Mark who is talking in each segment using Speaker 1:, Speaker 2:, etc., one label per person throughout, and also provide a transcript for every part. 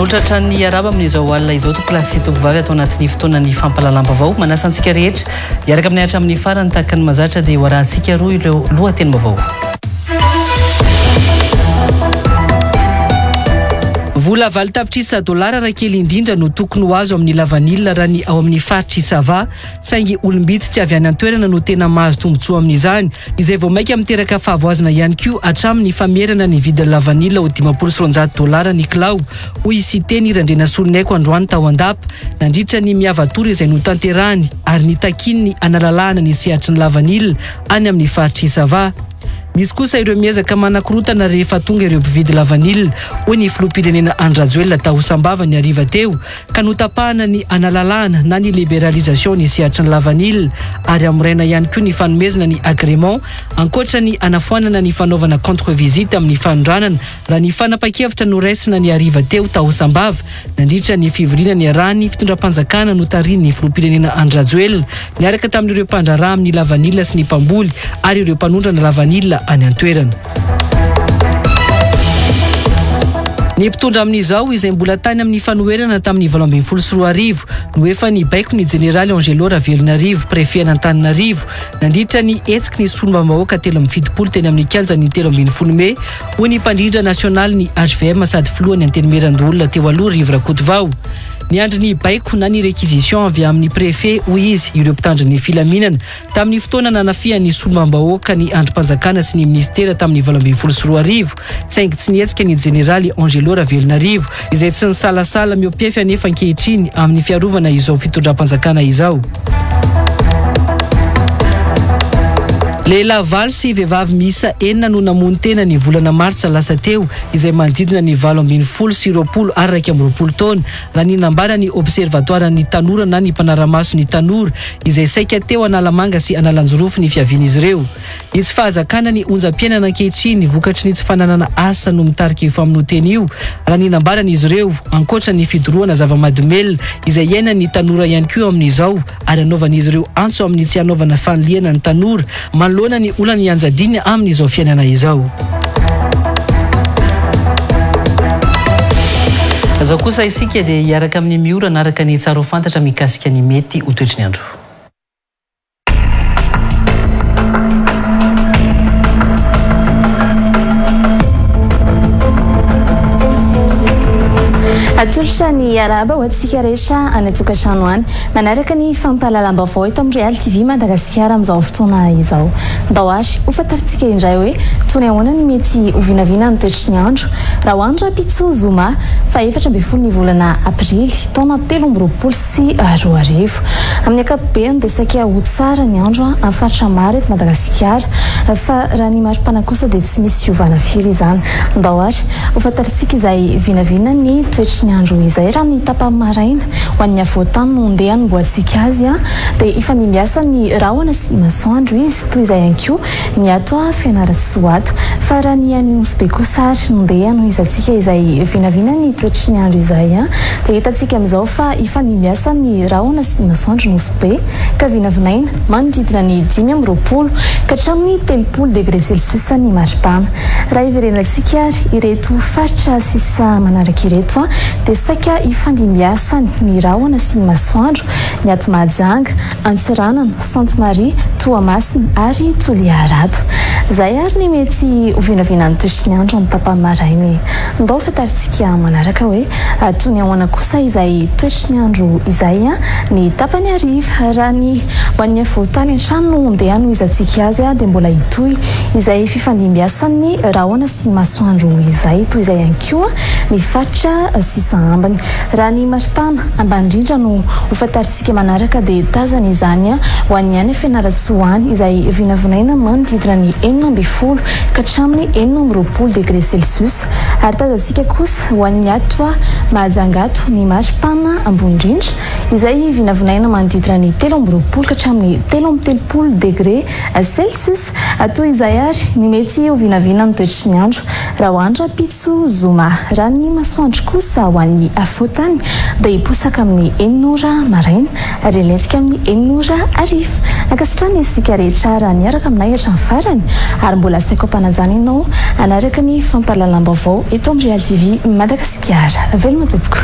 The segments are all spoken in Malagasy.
Speaker 1: Manolotratra ny araba amin'izao alina izao tokolasy tokovavy atao anatin'ny fotoanany fampalalam-bavao manasa antsika rehetra iaraka amin'ny ahitra amin'ny farany tahaka ny mazatra dia hoarahantsika roa ireo lohateny-bavao. Vola valo tapitrisa dolara raha kely indrindra no tokony ho azo amin'ny lavanilina raha ny ao amin'ny faritry Sava saingy olombitsy tsy avy any an-toerana no tena mahazo tombotsoa amin'izany izay vao maika miteraka fahavoazana ihany koa hatramin'ny famerana ny vidin'ny lavanilina ho $500 ny kilao hoy siteny Irandrena Solonayko androany tao andapa nandritra ny miavatory izay notanterahany ary nitakiny ny analalahana ny sehatry ny lavanilina any amin'ny faritry Sava. Misy kosa ireo miezaka manakorotana rehefa tonga ireo mpividy lavanilina hoy ny filoham-pirenena Andry tao Sambava ny hariva teo ka notapahana ny analalahana na ny liberalisation ny sehatry ny lavanilina ary amorena ihany koa ny fanomezana ny agrément ankoatra ny anafoanana ny fanaovana contre-visite amin'ny fanondranana raha ny fanapa-kevitra noraisina ny hariva teo tao Sambava nandritra ny fivoriana ny arahany fitondram-panjakana notariny ny filoham-pirenena Andry niaraka tamin'ireo mpandraraha amin'ny lavanilina sy ny mpamboly ary ireo mpanondrana lavanilina any an-toerana. Ny mpitondra amin'izao izay mbola tany amin'ny fanoherana tamin'ny 2024 no efa ny baiko ny Jeneraly Angelo Ravelonarivo préfet an'Antananarivo nandritra ny etsiky ny solombavam-bahoaka 17 teny amin'ny kianjan'ny 30 Mey hoy ny mpandrindra nasionaly ny HVM sady filohany antenemeran-dolona teo aloha Rivo Rakotovao. Ny andry ny baiko na ny réquisition avy amin'ny préfet hoy izy ireo mpitandro ny filaminana tamin'ny fotoana nanafihan'ny solombavam-bahoaka ny androm-panjakana sy ny ministera tamin'ny 2024 saingy tsy nietsika ny Jeneraly Angelo Ravelonarivo izay tsy nisalasala miopiefy anefa ankehitriny amin'ny fiarovana izao fitondram-panjakana izao. Lehilahy valo sy vehivavy miisa 9 no namony tena ny volana Martsa lasa teo izay manodidina ny 20 sy 20 ary 20 taona raha ny nambara ny observatoire ny tanora na ny mpanara-maso ny tanora izay saika teo Analamanga sy Analanjorofo ny fiavian'izy ireo. Ny tsy fahazakana ny onjam-piainana ankehitriny ny vokatry ny tsy fananana asa no mitarika io famonoteny io raha ny nambaran'izy ireo ankoatra ny fidorohana zava-mahadomelina izay iaina ny tanora ihany koa amin'izao ary anaovan'izy ireo antso amin'ny tsy anaovana fanoliana ny tanora manoloana ny olana ianjadiny amin'izao fiainana izao. Azao kosa isika dia hiaraka amin'ny miorana araka ny tsara ho fantatra mikasika ny mety ho toetry ny andro.
Speaker 2: Atolotra ny araba ho antsika rehetra anatokatrano any manaraka ny fampahalalam-baovao eto amin'ny Real TV Madagasikara amin'izao fotoana izao. Ndao azy ho fantarintsika indray hoe tony ahoana ny mety ho vinavina ny toetry ny andro raha ho andro Pitso Zuma fa 14 ny volana Aprily taona 2024 sy 2025. Amin'ny ankapobeny dia saika ho tsara ny andro amin'ny faritra maro eto Madagasikara fa raha ny maripana kosa dia tsy misy hiovana firy izany. Ndao azy ho fantarintsika izay vinavina ny toetry ny andro izay raha ny tapamaraina ho an'ny avoatany no ndeha nomboantsika azy dia efa nimbiasa ny rahona sy ny masoandro izy toy izay ihany koa ny ato Fianarantsoato fa raha ny Anionosy be kosa ary nondeha no izantsika izay vinavina ny toetry ny andro izay dia hitantsika amin'izao fa efa nimbiasa ny rahona sy ny masoandro nosy be ka vinavinaina manodidina ny 20 ka hatramin'ny 30 degré Celsius ny maripana. Raha iverenantsika ary ireto faritra sisa manaraka ireto dia saika ifandimbiasany ny rahona sy ny masoandro ny ato Mahajanga, Antsiranana, Sainte Marie, Toamasina ary Toliarato. Zay ary ny mety ho vinavina ny toetry ny andro amin'ny tapamarainy. Ndao fantarintsika manaraka hoe toy ny ahoana kosa izay toetry ny andro izay ny tapany hariva raha ny ho an'ny avoatany an-trano no ndeha no izantsika azy dia mbola hitohy izay fifandimbiasan'ny rahona sy ny masoandro izay toy izay ihany koa ny faritra sisa ambany. Raha ny maripana ambany indrindra no ho fantarintsika manaraka dia tazana izany ho an'ny any Fianarantsoa izay vinavinaina manodidina ny 40 ka hatramin'ny 20 degré Celsius ary tazantsika kosa ho an'ny ato Mahajangato ny maripana ambony indrindra izay vinavinaina manodidina ny 13 ka hatramin'ny 13 degré Celsius Toy izay ary ny mety ho vinavina ny toetry ny andro raha hoandra pitso zoma raha ny masoandro kosa ho an'ny afotany dia hiposaka amin'ny 9 maraina ary lentika amin'ny 9 ariva. Ankasitrana isika rehetra raha niaraka aminay hatramin'ny farany ary mbola saiko ampanajana ianao anaraka ny fampahalalam-baovao eto amin'ny Real TV Madagasikara. Veloma tompoko.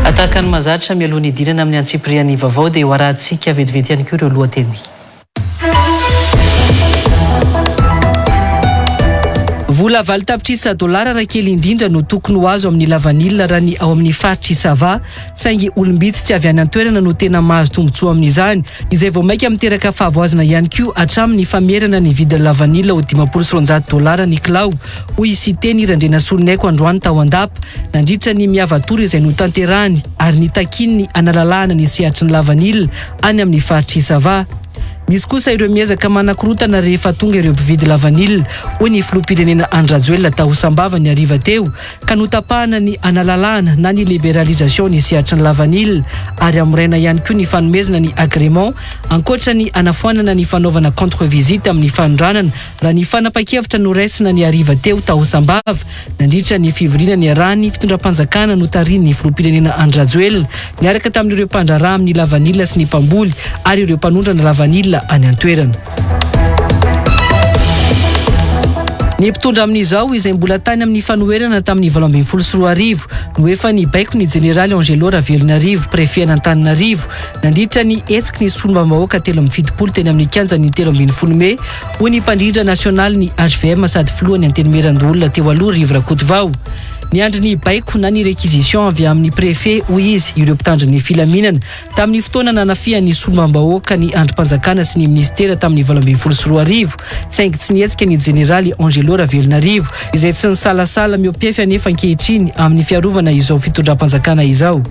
Speaker 1: Ataka ny mazatra mialohan'ny idirana amin'ny antsiprian'ny vaovao dia ho arahantsika vetivety ihany koa ireo lohateny. Vola valo tapitrisa dolara raha kely indrindra no tokony ho azo amin'ny lavanilina raha ny ao amin'ny faritra Isava, saingy olombitsy tsy avy any an-toerana no tena mahazo tombotsoa amin'izany, izay vao maika miteraka fahavoazana ihany koa hatramin'ny famerana ny vidin'ny lavanilina ho $500 ny kilao. Hoy Siteny Irandrena Solonayko androany tao Andapa, nandritra ny miavatory izay notanterahany ary nitakiny ny analalahana ny sehatry ny lavanilina any amin'ny faritra Isava. Misy kosa ireo miezaka manakorotana rehefa tonga ireo mpividy lavanilina, hoy ny filoham-pirenena Andry Rajoelina Tahosambava ny hariva teo, ka notapahana ny analalahana na ny liberalisation ny sehatry ny lavanilina ary amorena ihany koa ny fanomezana ny agrément ankoatra ny anafoanana ny fanaovana contre-visite amin'ny fanondranana raha ny fanapa-kevitra noraisina ny hariva teo Tahosambava nandritra ny fivoriana ny arahany fitondram-panjakana notariny ny filoham-pirenena Andry Rajoelina niaraka tamin'ireo mpandraraha amin'ny lavanilina sy ny mpamboly ary ireo mpanondrana lavanilina any an-toerana. Ny mpitondra amin'izao izay mbola tany amin'ny fanoherana tamin'ny 2024 no efa nibaiko ny Jeneraly Angelo Ravelonarivo, prefet an'Antananarivo, nandritra ny hetsiky ny solombavam-bahoaka 17 teny amin'ny kianjan'ny 30 Mey, hoy ny mpandrindra nasionaly ny HVM sady filohan'ny antenemeran-dolona teo aloha Rivo Rakotovao. Ny andry ny baiko na ny réquisition avy amin'ny prefet hoy izy ireo mpitandro ny filaminana tamin'ny fotoana nanafihan'ny solombavam-bahoaka ny androm-panjakana sy ny ministera tamin'ny 2024 saingy tsy nihetsika ny Jeneraly Angelo Ravelonarivo izay tsy nisalasala miopefy anefa ankehitriny amin'ny fiarovana izao fitondram-panjakana izao.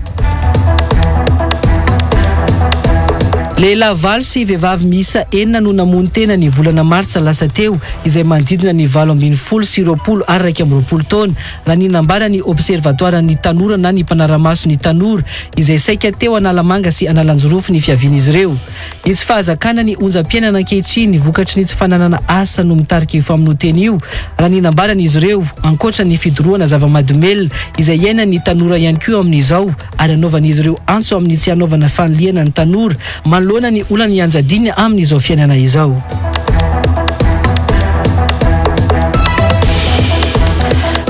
Speaker 1: Lehilahy valo sy vehivavy miisa 9 no namono tena ny volana Martsa lasa teo izay manodidina ny 20 sy 20 ary 20 taona raha ny nambara ny observatoire ny tanora na ny mpanara-maso ny tanora izay saika teo Analamanga sy Analanjorofo ny fiavian'izy ireo. Ny tsy fahazakana ny onjam-piainana ankehitriny ny vokatry ny tsy fananana asa no mitarika io famonoteny io raha ny nambaran'izy ireo ankoatra ny fidorohana zava-mahadomelina izay iaina ny tanora ihany koa amin'izao ary anaovan'izy ireo antso amin'ny tsy anaovana fanoliana ny tanora manoloana ny olana ianjadiny amin'izao fiainana izao.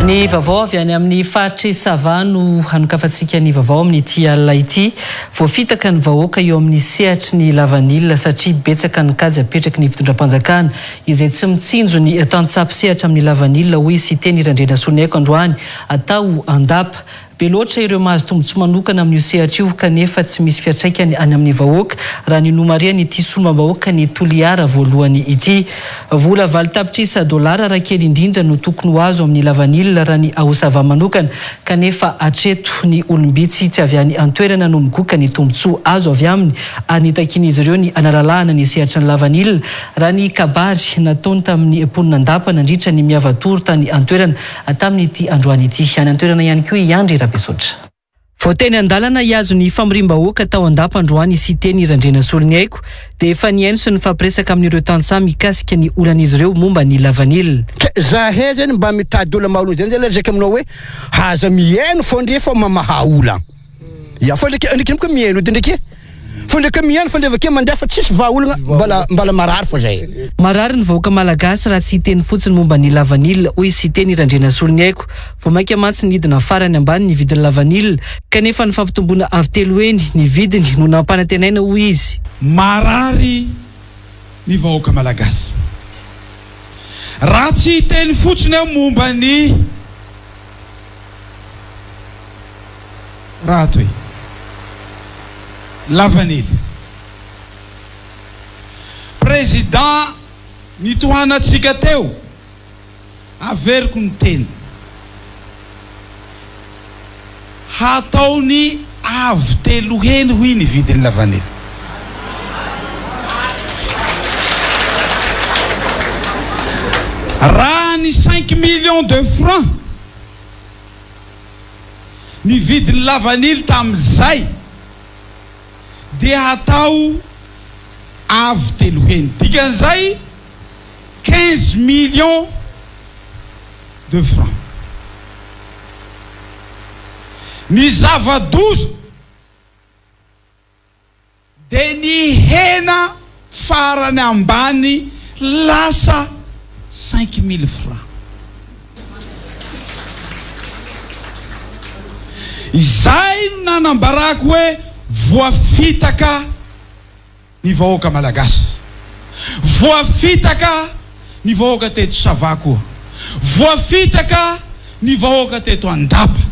Speaker 1: Ny vaovao avy any amin'ny faritra Isava no hanokafantsika ny vaovao amin'ny ity alina ity. Voafitaka ny vahoaka eo amin'ny sehatry ny lavanilina satria betsaka ny kajy apetraky ny fitondram-panjakana izay tsy mitsinjo ny tantsapo sehatra amin'ny lavanilina, hoy Siteny Irandrena Solonayko androany atao Andapa. Be loatra ireo mahazo tombotsoa manokana amin'io sehatra io kanefa tsy misy fiantraikany any amin'ny vahoaka raha ny nomariany ity solombavam-bahoaka ny Toliara voalohany ity. Vola valo tapitrisa dolara raha kely indrindra no tokony ho azo amin'ny lavanilina raha ny Ahosava manokana kanefa atreto ny olombitsy tsy avy any an-toerana no migoka ny tombotsoa azo avy aminy ary nitakin'izy ireo ny analalahana ny sehatra ny lavanilina raha ny kabary nataony tamin'ny mponina Andapa nandritra ny miavatory tany an-toerana tamin'ity androany ity any an-toerana ihany koa iandry Rabesotra. Voateny an-dalana hiazo ny famoriam-bahoaka tao Andapa androany Siteny Irandrena Solonayko dia efa niaino sy ny fampiresaka amin'ireo tantsaha mikasika ny olan'izy ireo momba ny lavanilina.
Speaker 3: Zahay zany mba mitady olona maolo zany zay zaka aminao hoe haza miaino fo ndre fa mamaha olana. Ya fo ndreky miaino ndreky fondreka miaino fondrevake mandeha fa tsisy vaolagna mbala marary fo zay.
Speaker 1: Marary ny vahoaka malagasy raha tsy hiteny fotsiny momba ny lavanilina, hoy Siteny Irandrena Solonayko. Vao maika mantsy nidina farany ambany ny vidin'ny lavanilina kanefa ny fampitomboana avy telo eny ny vidiny no nampanantenaina, hoy izy.
Speaker 4: Marary ny vahoaka malagasy raha tsy hiteny fotsiny momba ny raha toy lavanilina. Président nitohanatsika teo averiko ny teny hataony avy telo heny hoy ny vidin'ny lavanilina. Raha ny 5 millions de francs ny vidin'ny lavanilina tam'izay dia atao avy telo heny. Dikan'izay 15 millions de francs. Ny zava-doza de ny hena farany ambany lasa 5 000 francs. Izay nanambarako hoe voafitaka ny vahoaka malagasy, voafitaka ny vahoaka teto Sava koa, voafitaka ny vahoaka teto Andapa.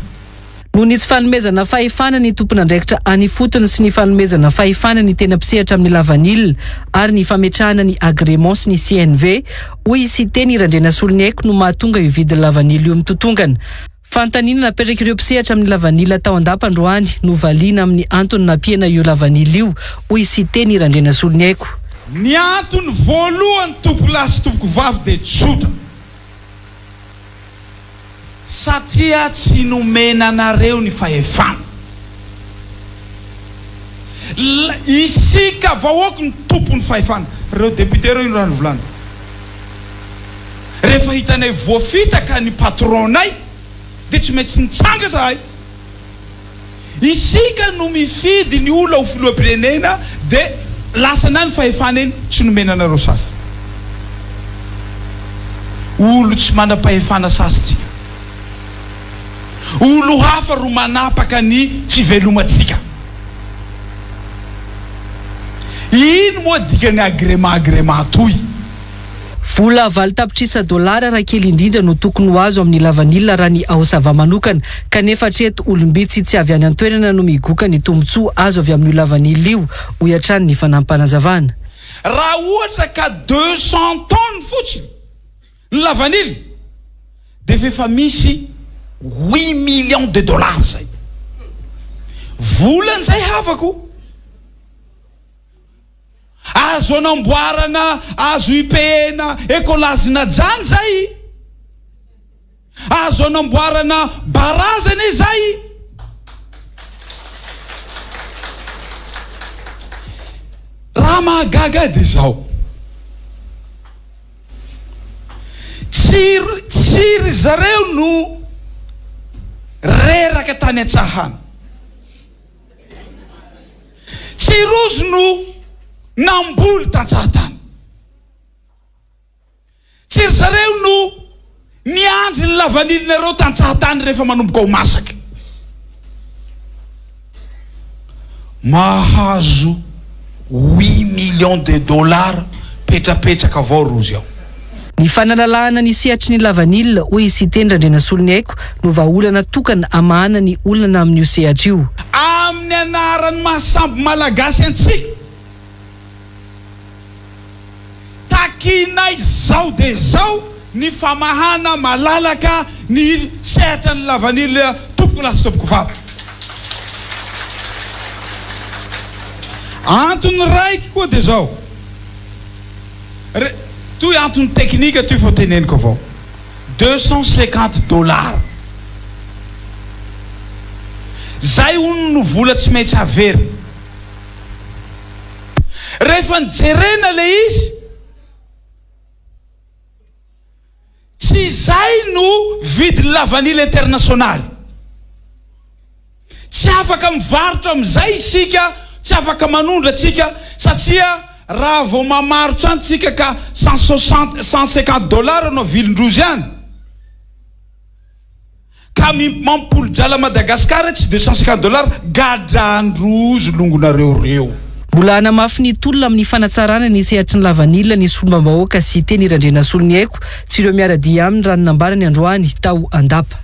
Speaker 1: Noho ny tsy fanomezana fahefana ny tompon'andraikitra any fotony sy ny fanomezana fahefana ny tena mpisehatra amin'ny lavanilina ary ny fametrahana ny agrément sy ny CNV, hoy Sité Nirandrena Soloniaiko no mahatonga io vidin'ny lavanilina io mitotongana. Fanontaniana napetraka ireo mpisehatra amin'ny lavanilina tao Andapa androany no valiana amin'ny antony nampiana io lavanilina io, hoy Sité Nirandrena Soloniaiko.
Speaker 4: Ny antony voalohany tompo lahy sy tompoko vavy de tsotra. Satria tsy nomena anareo ny fahefana. Isika vahoaka ny tompo ny fahefana. Reo député reo ino raha volany. Rehefa hitanay voafitaka ny patronay de tsy maintsy nitsanga zahay. Isika no mifidy ny olona ho filoham-pirenena de lasa na ny fahefana iny tsy nomena anareo sasa. Olo tsy manam-pahefana sasitsika. Olo hafa ro manapaka ny fivelomatsika. Ino moa dikany agrément toy?
Speaker 1: Vola valo tapitrisa $, raha kely indrindra no tokony ho azo amin'ny lavanilina raha ny ao Sava manokana, kanefa hatreto olombitsy tsy avy any an-toerana no migoka ny tombotsoa azo avy amin'ny lavanilina io, ho iatrany ny fanampanazavana.
Speaker 4: Raha ohatra ka 200 tonnes fotsiny ny lavanilina de efa misy 8 millions de dollars zay. Volan'izay havako. Azo anamboarana, azo ipehana ekolazina jany zay. Azo anamboarana barazana zay. Raha mahagaga de zao. Tsiry zareo no reraka tany an-tsahana. Tsy rozy no namboly tan-tsahatany. Tsiry zareo no niandry ny lavanilina tan-tsahatany rehefa manomboka ho masaka. Mahazo 8 millions de dollars petrapetraka avao rozy ao.
Speaker 1: Ny fanalalahana ny sehatry ny lavanilina, hoy Sité Nirandrena Soloniaiko, no vahaolana tokana amahana ny olona amin'io sehatra io.
Speaker 4: Amin'ny anaran'ny mahasambo malagasy antsika, takinay zao de zao ny famahana malalaka ny sehatra ny lavanilina tompoko lahy sy tompoko vavy. Antony raiky koa de zao. Toy antony teknika toy fa teneniko avao. $250. Zay hono no vola tsy maintsy avery. Rehefa nijerena le izy, tsy zay no vidy lavanilina internasionaly. Tsy afaka mivarotra amizay isika, tsy afaka manondra tsika, satria raha vao mamarotra antsika ka $150 no vilindrozy any, ka mampolo-drala Madagasikara tsy $250 gadrandrozy longonareo reo.
Speaker 1: Mbola hanamafy ny tolona amin'ny fanatsarana ny sehatry ny lavanilina ny solombavam-bahoaka Sité Nirandrena Soloniaiko sy ireo miaradia aminy raha nanambarany androany tao Andapa.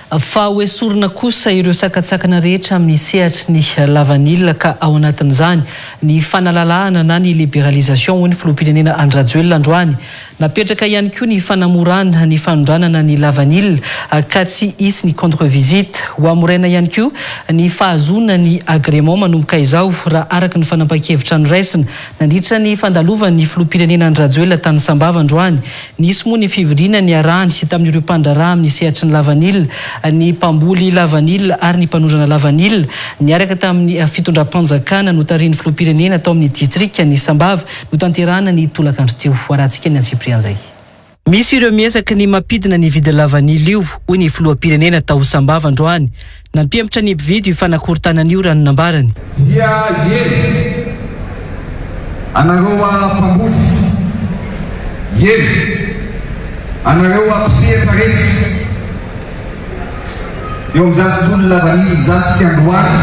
Speaker 1: Fa hoesorina kosa ireo sakatsakana rehetra amin'ny sehatry ny lavanilina ka ao anatin'izany ny fanalalahana na ny libéralisation hoy ny filoham-pirenena Andrajoelina androany napetraka ihany koa ny fanamorana ny fanondranana ny lavanil ka tsy isy ny contre-visite ho amoraina ihany koa ny fahazona ny agrément manomboka izao raha araka ny fanapakevitra noraisina nandritra ny fandalovan'ny filoham-pirenena Andrajoelina tany Sambava androany nisy moa ny fivoriana ny arahany sy tamin'ireo mpandraraha amin'ny sehatry ny lavanil ny mpamboly lavanil ary ny mpanondrana lavanil niaraka tamin'ny fitondram-panjakana no tarian'ny filoham-pirenena tao amin'ny distrika ny Sambava no tanterahana ny tolakandro teo arahantsika ny antsiprian'izay. Misy ireo miezaka ny mampidina ny vidy lavanil io hoy ny filoham-pirenena tao Sambava androany nampiematra ny mpividy io fanakorontanan'io raha nanambarany.
Speaker 5: Dia eny anareo mpamboly eny anareo mpisehatra rehetra eo amin'izany tontolo lavanil izany tsika androany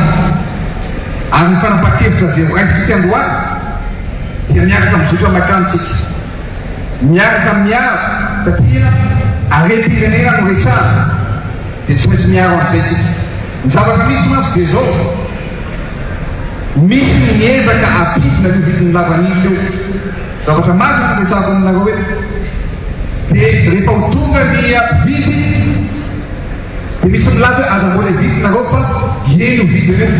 Speaker 5: ary ny fanapakevitra zay raisitsika androany dia miaraka amin'ny zotra makantsika miaraka miaro satria arem-pirenena no resana dia tsy maintsy miaro amin'izay tsika ny zavatra misy maso dia zao misy ny miezaka apidina io vidin'ny lavanil io zavatra maro no resako aminareo hoe dia rehefa ho tonga ny mpividy dia misy milaza aza mbola vidinareo fa eny ho vidy ireo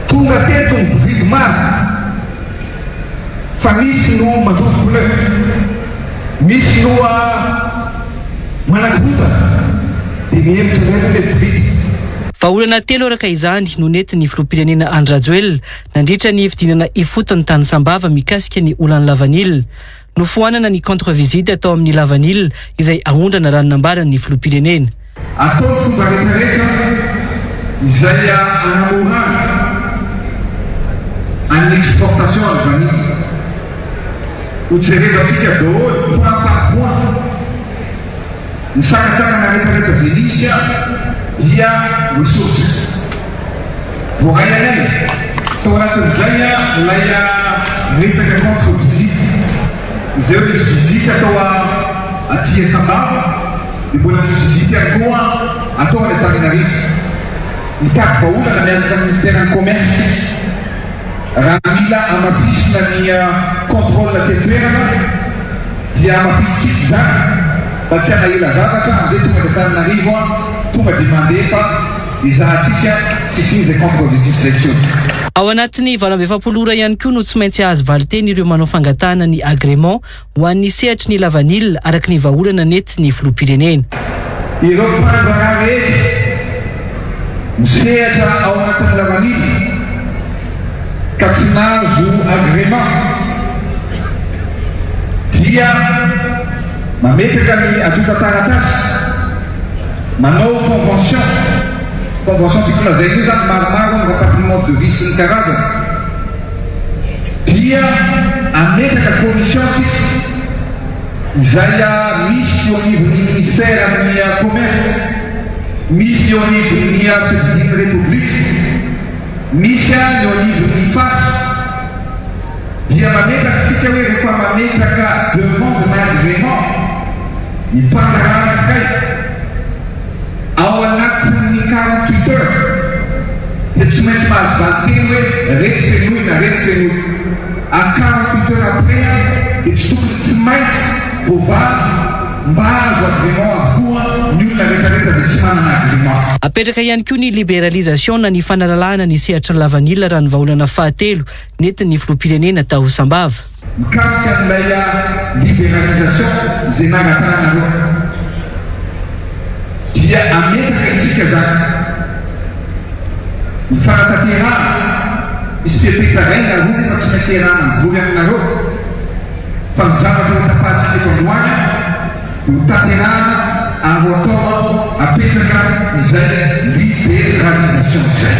Speaker 5: tonga teto ny mpividy maro fa misy no mandoko le misy no manakorotana dia mihemitra ireo le mpividy.
Speaker 1: Vaolana telo araka izany no nentin'ny filoham-pirenena Andrajoelina nandritra ny fidinana ifotony tany Sambava mikasika ny olan'ny lavanil nofoanana ny contre-visite atao amin'ny lavanil izay ahondrana raha nanambarany filoham-pirenena.
Speaker 5: Atao fomba rehetrarehetra izay anamorana amin'ny exportation ny lavanil hojerevantsika daholo point par point ny sakatsakana rehetrarehetra zay nisy dia ressources voray anay tao anatin'izay ilay resaka contre-visite izay hoe misy visite atao aty Sambava dia mbola misy visite ihany koa atao any Antananarivo mitady vaolana miaraka amin'ny ministère ny commerce raha mila amafisina ny contrôle tetoerana dia amafisitsika zany mba tsy hanahila zavatra amizay tonga dia Antananarivo tonga dia mandefa izahantsika tsy sinzay contre-visite zay tsony.
Speaker 1: Ao anatin'ny 27 ora ihany koa no tsy maintsy azo valiteny ireo manao fangatahana ny agrément ho an'ny sehatry ny lavanil araka ny vahaolana nentin'ny filoham-pirenena.
Speaker 5: Ireo mpandraraha rehetra misehatra ao anatin'ny lavanil ka tsy nahazo agrément dia mametraka ny adota taratasy manao convention fikolazay io zany maromaro ny rapatriement de vie sy ny karazana dia ametraka commission tsika izay misy eo anivon'ny ministère amin'ny commerce misy eo anivon'ny fididiana république misy eo anivon'ny fary dia mametraka tsika hoe rehefa mametraka demande na agrément ny mpandrarana kay ao anatin'ny 48 heures dia tsy maintsy mahazo valiteny hoe reky fenoy na reky fenoy a 48 heures après dia tsy tokony tsy maintsy voavary mba azo agrément avokoa ny olona rehetrarehetra dia tsy manana agrément.
Speaker 1: Apetraka ihany koa ny libéralisation na ny fanalalahana ny sehatry ny lavanil raha ny vahaolana fahatelo nentin'ny filoham-pirenena tao Sambava.
Speaker 5: Mikasika n'ilay libéralisation izay nangatananareo dia ametraka isika zany ny fanatanterahana misy fipetraraina roa nefa tsy maintsy iarahana mivory aminareo fa ny zavatra ho tapahantsika eto androany dia ho tanterahana ary atao apetraka izay libéralisation izay.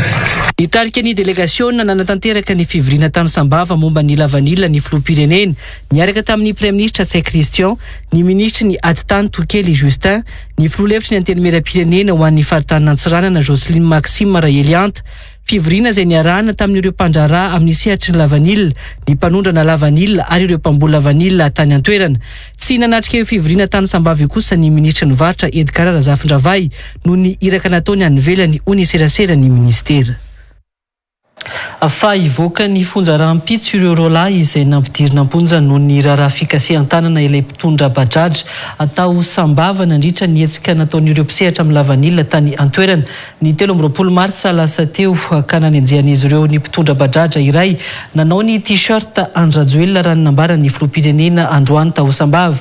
Speaker 1: Nitarika ny délégation nanatanteraka ny fivoriana tany Sambava momba ny lavanil ny filoham-pirenena niaraka tamin'ny premier ministre Tsay Christian, ny ministre ny Aditany Tokely Justin, ny filoha-hevitry ny antenimieram-pirenena ho an'ny faritany Antsiranana Joseline Maxime Raheliante. Fivoriana izay niarahana tamin'ireo mpandraraha amin'ny sehatry ny lavanil, ny mpanondrana lavanil ary ireo mpamboly lavanil tany an-toerana. Tsy nanatrika io fivoriana tany Sambava kosa ny ministra ny varitra Edgar Razafindravay noho ny iraka nataony any ivelany ho ny serasera ny ministera. Fa ivoaka ny fonjarampitso ireo rolahy izay nampidirina amponja noho ny raharaha fikasihan-tanana ilay mpitondra bajaja atao sambava nandritra ny hetsika nataon'ireo mpisehatra amin'ny lavanilina tany antoerana. Ny 13 martsa lasa teo ka nanenjehan'izy ireo ny mpitondra bajaja iray nanao ny t-shirt andrajoelona raha nambara ny filoham-pirenena androany tao sambava.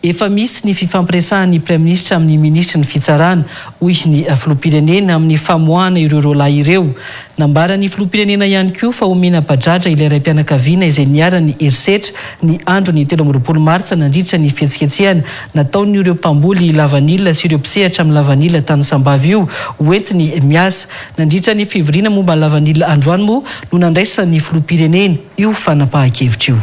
Speaker 1: Efa misy ny fifampiresahan'ny praiministra amin'ny ministra ny fitsarana hoy ny filoham-pirenena amin'ny famoahana ireo rolahy ireo. Nambara ny filoham-pirenena ihany koa fa omena bajaja ilay raim-pianakaviana izay niarany herisetra ny andro ny 13 martsa nandritra ny fihetsiketsehana nataony ireo mpamboly lavanilina sy ireo mpisehatra amin'ny lavanilina tany sambava io hoentiny miasa. Nandritra ny fivoriana momba lavanilina androany moa no nandraisan'ny filoham-pirenena io fanapahan-kevitra io.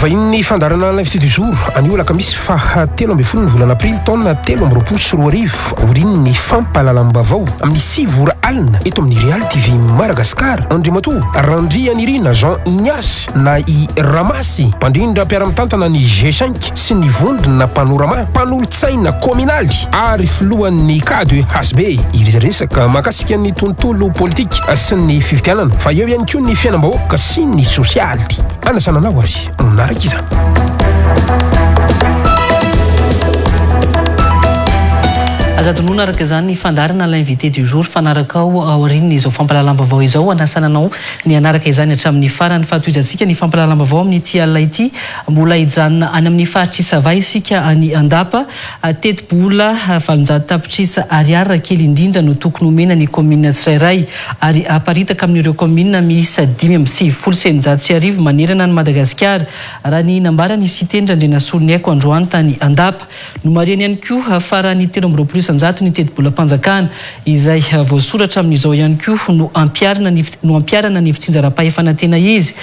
Speaker 6: Vahiny fandarana l'invité du jour anio alakamisy fa 3 ambin'ny folo ny volana aprily taona 2024 oriny fampahalalam-bavao amin'ny 6 ora alina eto amin'ny Real TV Madagasikara. Andriamatoa Randrianirina Jean Ignace na i Ramasy mpandrindra mpiara-mitantana ny G5 sy ny vondrona panorama mpanolo-tsaina kominaly ary filohan'ny KD HSB iresaresaka mahakasika ny tontolo politika sy ny fivitianana fa eo ihany koa ny fiainam-bahoaka sy ny sosialy. Anasananao ary naraka izany.
Speaker 1: Azatonona araka izany fandarana l'invité du jour fanaraka ao aorin'ny izao fampahalalam-bavao izao anasananao ny anaraka izany hatramin'ny farany fatoizantsika ny fampahalalam-bavao amin'ny ty alina ity mbola hijanona any amin'ny fahatrisa vay isika any andapa teti-bola valonjato tapitrisa ariary kely indrindra no tokony omena ny commune tsirairay ary aparitaka amin'ireo commune miisa 5,790 manerana ny Madagasikara raha ny nambara ny sitendra Andrenasolony aiko androany tany andapa no mariany ihany koa farany 13 sanjato ny teti-bola mpanjakana izay voasoratra amin'izao ihany koa no ampiarana ny fitsinjaram-pahefanantena izy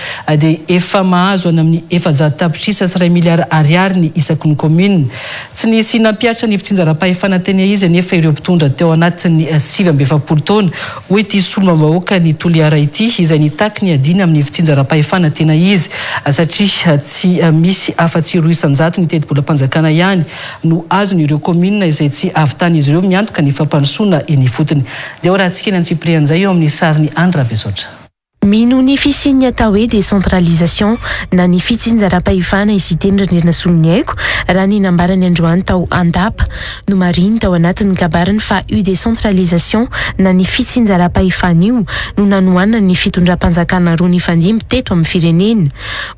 Speaker 1: dia efa mahazo any amin'ny 700 tapitrisa sy 2 miliara ariary ny isaky ny commune. Tsy nisy nampiatra ny fitsinjaram-pahefanantena izy nefa ireo mpitondra teo anatin'ny 770 taona hoe ty solomam-bahoaka ny toliara ity izay nitaky ny adiny amin'ny fitsinjaram-pahefanantena izy satria tsy misy afa-tsy 200 ny teti-bola mpanjakana ihany no azon'ireo commune izay tsy avy tany izy ireo miantoka ny fampanosoana eny fotony. Leo raha tsika ny Antsiprian'izay eo amin'ny sariny Andra Besotra.
Speaker 7: Mino ny fisiany atao hoe décentralisation na ny fitsinjaram-pahefana isitendra Andrenasolony aiko raha ny nambarany androany tao andapa no mariny tao anatin'ny gabarany fa io décentralisation na ny fitsinjaram-pahefana io no nanoana ny fitondram-panjakana roa ny fandimby teto amin'ny firenena.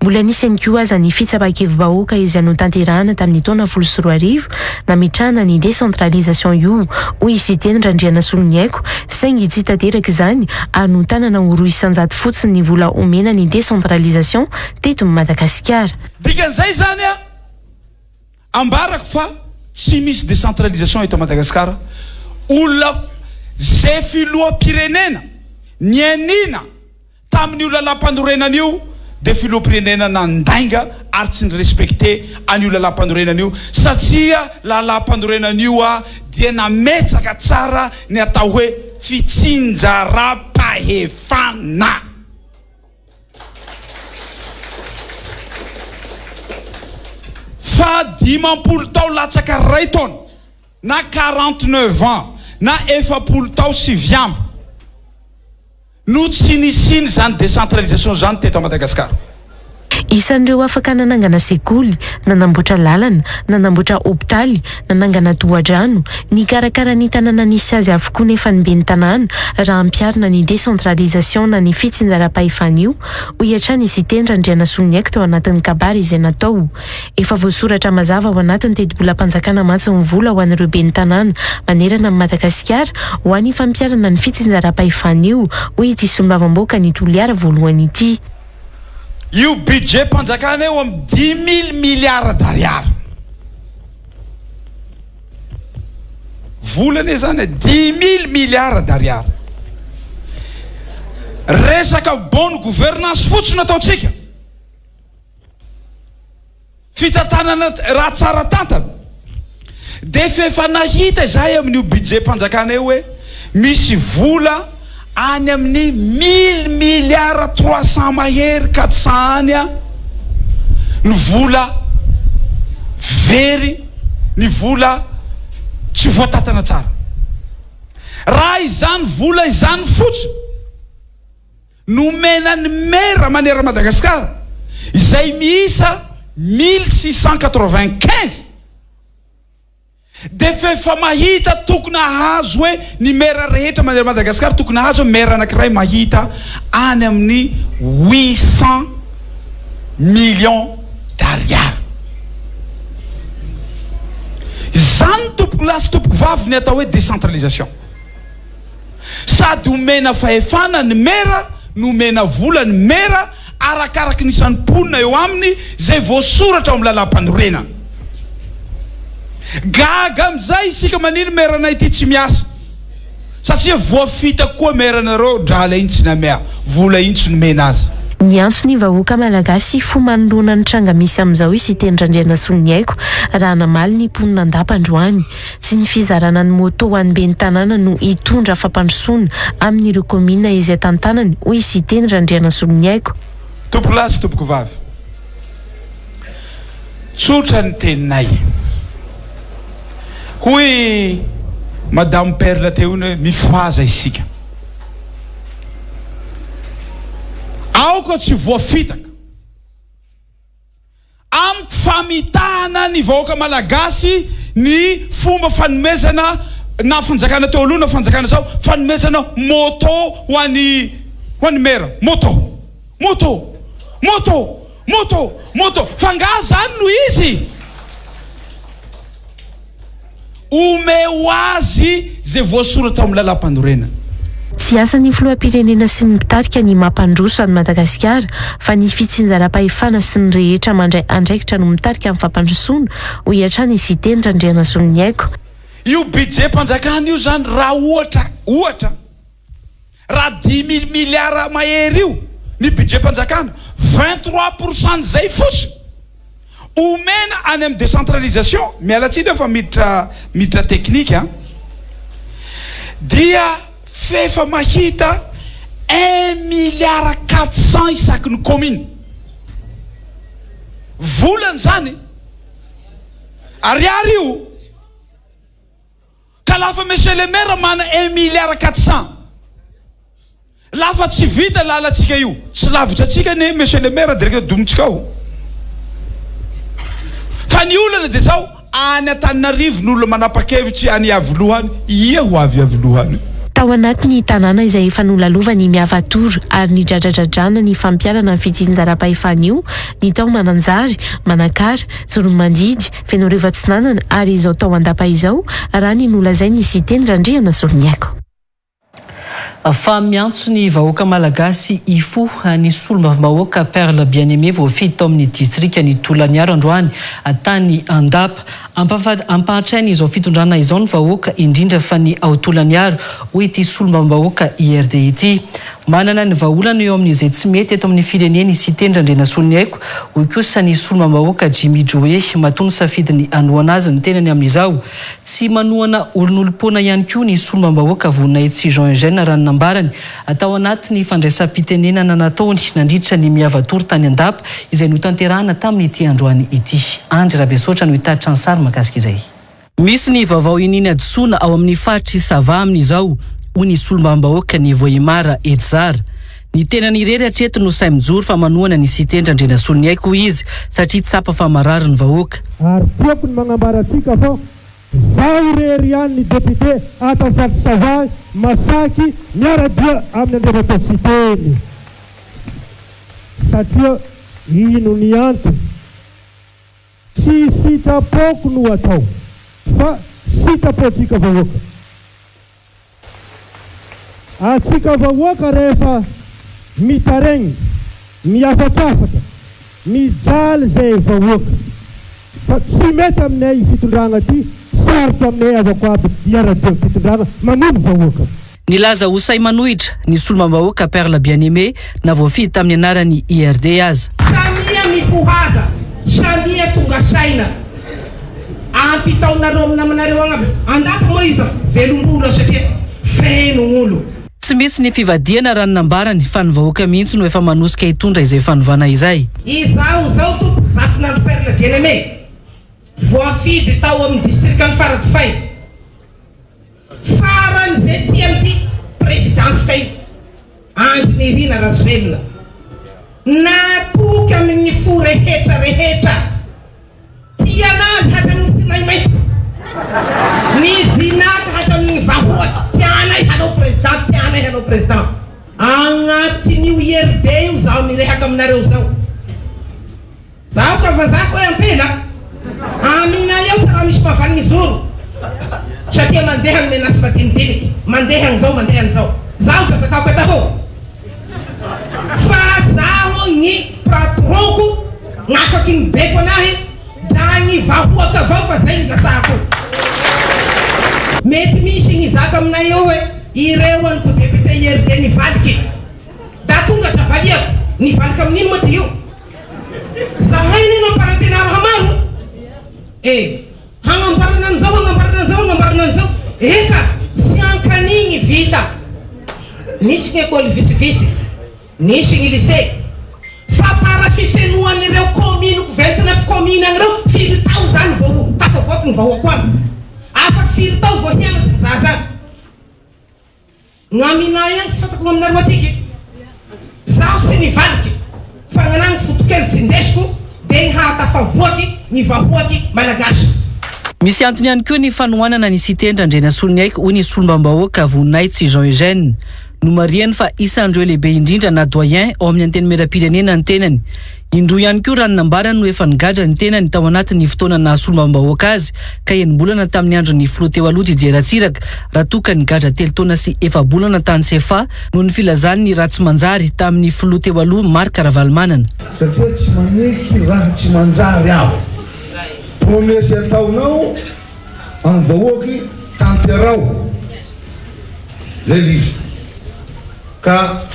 Speaker 7: Mbola nisy ihany koa aza ny fitsapakevim-bahoaka izay notanterahana tamin'ny taona 2014 nametrahana ny décentralisation io hoy isitendra Andrenasolony aiko saingy tsy tanteraka izany anotanana ho 200 fotsiny ny vola omena ny décentralisation teto Madagasikara.
Speaker 4: Dikan'izay zany ambarako fa tsy misy décentralisation eto Madagasikara. Olona zay filoham-pirenena nianina tamin'ny olona lam-pandorenan'io de filoham-pirenena nandainga ary tsy nirespecte an'io lalam-pandorenan'io satria lalam-pandorenan'io dia nametsaka tsara ny atao hoe fitsinjaram-pahefana. Fa 10 tao latsaka ray taona na 49 ans na 70 tao sy viambo no tsy nisiny zany décentralisation zany teto Madagasikara.
Speaker 7: Isan'ireo afaka nanangana sekoly, nanamboatra lalana, nanamboatra hopitaly, nanangana tohadrano, ny karakara ny tanàna nisy azy avokoa nefa ny ben'ny tanàna raha ampiarina ny décentralisation na ny fitsinjaram-pahefana io hoy hatrany isitendra Andrenasolony aiko tao anatin'ny kabary izay natao. Efa voasoratra mazava ao anatin'ny teti-bola mpanjakana matsy ny vola ho an'ireo ben'ny tanàna manerana amin'ny Madagasikara ho an'ny fampiarana ny fitsinjaram-pahefana io hoy ity solombavam-bahoaka ny toliara voalohany ity.
Speaker 4: Io budget mpanjakana eo amin'ny 10,000 milliards d'ariary. Volana zany 10,000 milliards d'ariary. Resaka bonne gouvernance fotsiny ataotsika. Fitantanana raha tsara tantana. De efa nahita izay amin'io budget mpanjakana eo hoe misy vola any amin'ny 1,000 milliards 300 mahery 400 any ny vola very ny vola tsy voatatana tsara. Raha izany vola izany fotsiny nomenany mera manera Madagasikara izay miisa 1695 de fefa mahita tokony hahazo hoe ny mera rehetra manera Madagasikara tokony hahazo mera anankiray mahita any amin'ny 800 millions d'ariary. Zany tompoko lasy tompoko vavy ny atao hoe décentralisation. Sady omena fahefana ny mera, nomena vola ny mera arakaraky ny isan'ny-ponina eo aminy zay voasoratra ao amin'ny lalam-panorenana. Gaga amizay isika manino meranay ity tsy miasa satria voafita koa meranareo drala iny tsy namea, vola iny tsy nomena azy.
Speaker 7: Ny antsony vahoaka malagasy fo manoloana ny tranga misy amin'izao Cité Ndrandrana ny haiko raha namaly ny mponina andapa androany. Tsy ny fizarana ny moto ho an'ny ben'ny tanàna no hitondra fampandrosoana amin'ireo komina izay tantanany hoy Cité Ndrandrana ny haiko.
Speaker 4: Tompoko lasy tompoko vavy, tsotra ny teninay hoy Madame Perla teo iny hoe mifoaza isika. Aoka tsy voafitaka amin'ny famitahana ny vahoaka malagasy ny fomba fanomezana na fanjakana teo aloha na fanjakana zao fanomezana moto ho an'ny mera moto fanga zany no izy omeo azy zay voasoratra amin'ny lalam-pandorena.
Speaker 7: Tsy asan'ny filoham-pirenena sy ny mpitarika ny mampandroso any Madagasikara fa ny fitsinjaram-pahefana sy ny rehetra mandray andraikitra no mitarika amin'ny fampandrosoana ho hiatrany Cité Ndrandrana ny haiko.
Speaker 4: Io budget mpanjakana io zany raha ohatra raha 10 000 milliards mahery io ny budget mpanjakana 23% zay fotsiny omena any amin'ny décentralisation. Mialatsiny fa miditra teknika dia fefa mahita 1,4 milliard isaky ny commune volany zany ariary io ka lafa monsieur le maire mana 1,4 milliard lafa tsy vita lalatsika io tsy lavitra atsika ne monsieur le maire direct domotsika ao fa ny olana de zao any Antananarivo n'olona manapa-kevitsy any Avilohany ia ho avy Avilohany.
Speaker 7: Tao anatin'ny tanàna izay efa nolalovany miavatory ary ny dradradradrana ny fampiarana ny fitsinjaram-pahefana io ny tao Mananjary, Manakara, Zoromandidy, Fenoriva-Tsinanana ary izao tao Andapa izao raha ny nolazainy ny Cité Ndrandrana ny haiko.
Speaker 1: Fa miantso ny vahoaka malagasy ifo ny solombavam-bahoaka Perle Bien-Aimé voafidy tao amin'ny distrika ny Tolaniaro androany tany Andapa ampahatrainy izao fitondrana izao ny vahoaka indrindra fa ny ao Tolaniaro hoy ity solombavam-bahoaka IRD ity. Manana ny vahaolana eo amin'izay tsy mety eto amin'ny fireneny Cité Ndrandrana ny haiko hoy kosa ny solombavam-bahoaka Jimmy Joe matony safidiny anoana azy ny tenany amin'izao. Tsy manohana olon'olom-pona ihany koa ny solombavam-bahoaka vonina etsy Jean Eugène raha nambarany atao anatin'ny fandraisam-pitenenana nataony nandritra ny miavatory tany Andapa izay notanterahana tamin'ity androany ity. Andry Rabesotra no hitatitra ny sary makasika izay. Misy ny vaovao ininy adosoana ao amin'ny faritry Sava amin'izao hoy ny solombavam-bahoaka ny Vohimara Edzara. Ny tenany irery hatreto no say mijoro fa manohana ny Cité Ndrandrana ny haiko izy satria tsapa fa marary ny vahoaka.
Speaker 8: Ary tiako ny magnambaratsika fa zao irery ihany ny député atao faritry Sava Masaky miara-dia amin'ny andrefata Cité satria ino ny antony tsy sitrapoko no atao fa sitrapotsika vahoaka. Atsika vahoaka rehefa mitaregny miafatrafatra mijaly zay vahoaka fa tsy mety aminay fitondrana ty sarotra aminay avako aby hiara-dia fitondrana manombo vahoaka.
Speaker 1: Nilaza ho say manohitra ny solombavam-bahoaka Perle Bien-Aimé na voafidy tamin'ny anarany IRD azy.
Speaker 9: Samia mifohaza, samia tonga saina ampitaonareo aminamanareo agnaby Andapa moa izy velom-bola satria feno olo.
Speaker 1: Tsy misy ny fivadiana raha nambarany fa ny vahoaka mihitsy no efa manosika hitondra izay fanovana izay.
Speaker 9: Izao tompo zafinandro Perle Bien-Aimé voafidy tao amin'ny districtany Faratsifay faran'izay ty amin'ity présidence kay Angenerina Rajoelina natoky amin'ny fo rehetra tianazy hatramin'ny sinay maitso ny zinaka hatramin'ny vahoaky tianay hanao président agnatin'io IRD io zaho mirehaka aminareo zaho ka vazako hoe ampela aminay eo sa raha misy mavan'ny zoro satria mandeha amin'ny menasy madinidiniky mandeha an'izao zaho tazakako etaho fa zaho ny patronko gn'afaky ny beko anahy dra ny vahoaka avao fa zay ndrasako mety misy ny zaka aminay eo hoe ireo anyko député IRD nivaliky da tonga dra valiako nivaliky amin'ino moa ty io zahainy namparantenaro hamaro hagnambarana an'izao eka sy ankanigny vita nisy ny école visivisy nisy ny lycée fa para fifenoan'ireo commune 29 commune an'ireo firy tao zany vao tafavoaky ny vahoako any afaky firy tao vao hiana sy zazany gn'aminay any sy fatako aminareo atiky zaho sy nivaliky fa gn'anagny fotokely sy ndesiko de hatafavoaky ny vahoaky malagasy.
Speaker 1: Misy antony ihany koa ny fanohanana ny sitendra Andrenasolony aiky hoy ny solombavam-bahoaka Voninahitsy Jean Eugène no mariany fa isandreo lehibe indrindra na doyen ao amin'ny anteny miram-pirenena ny tenany. Indroa ihany koa raha nambarany no efa nigadra ny tenany tao anatin'ny fotoana na solombavam-bahoaka azy ka enim-bolana tamin'ny andron'ny filoha teo aloha Didier Ratsiraka raha toka nigadra 3 taona sy 4 bolana tany CFA no ny filazany ny ratsy manjary tamin'ny filoha teo aloha Marc Ravalomanana.
Speaker 5: Satria tsy maneky raha tsy manjary aho. Promesy ataonao amin'ny vahoaky tanterao zay lizy ka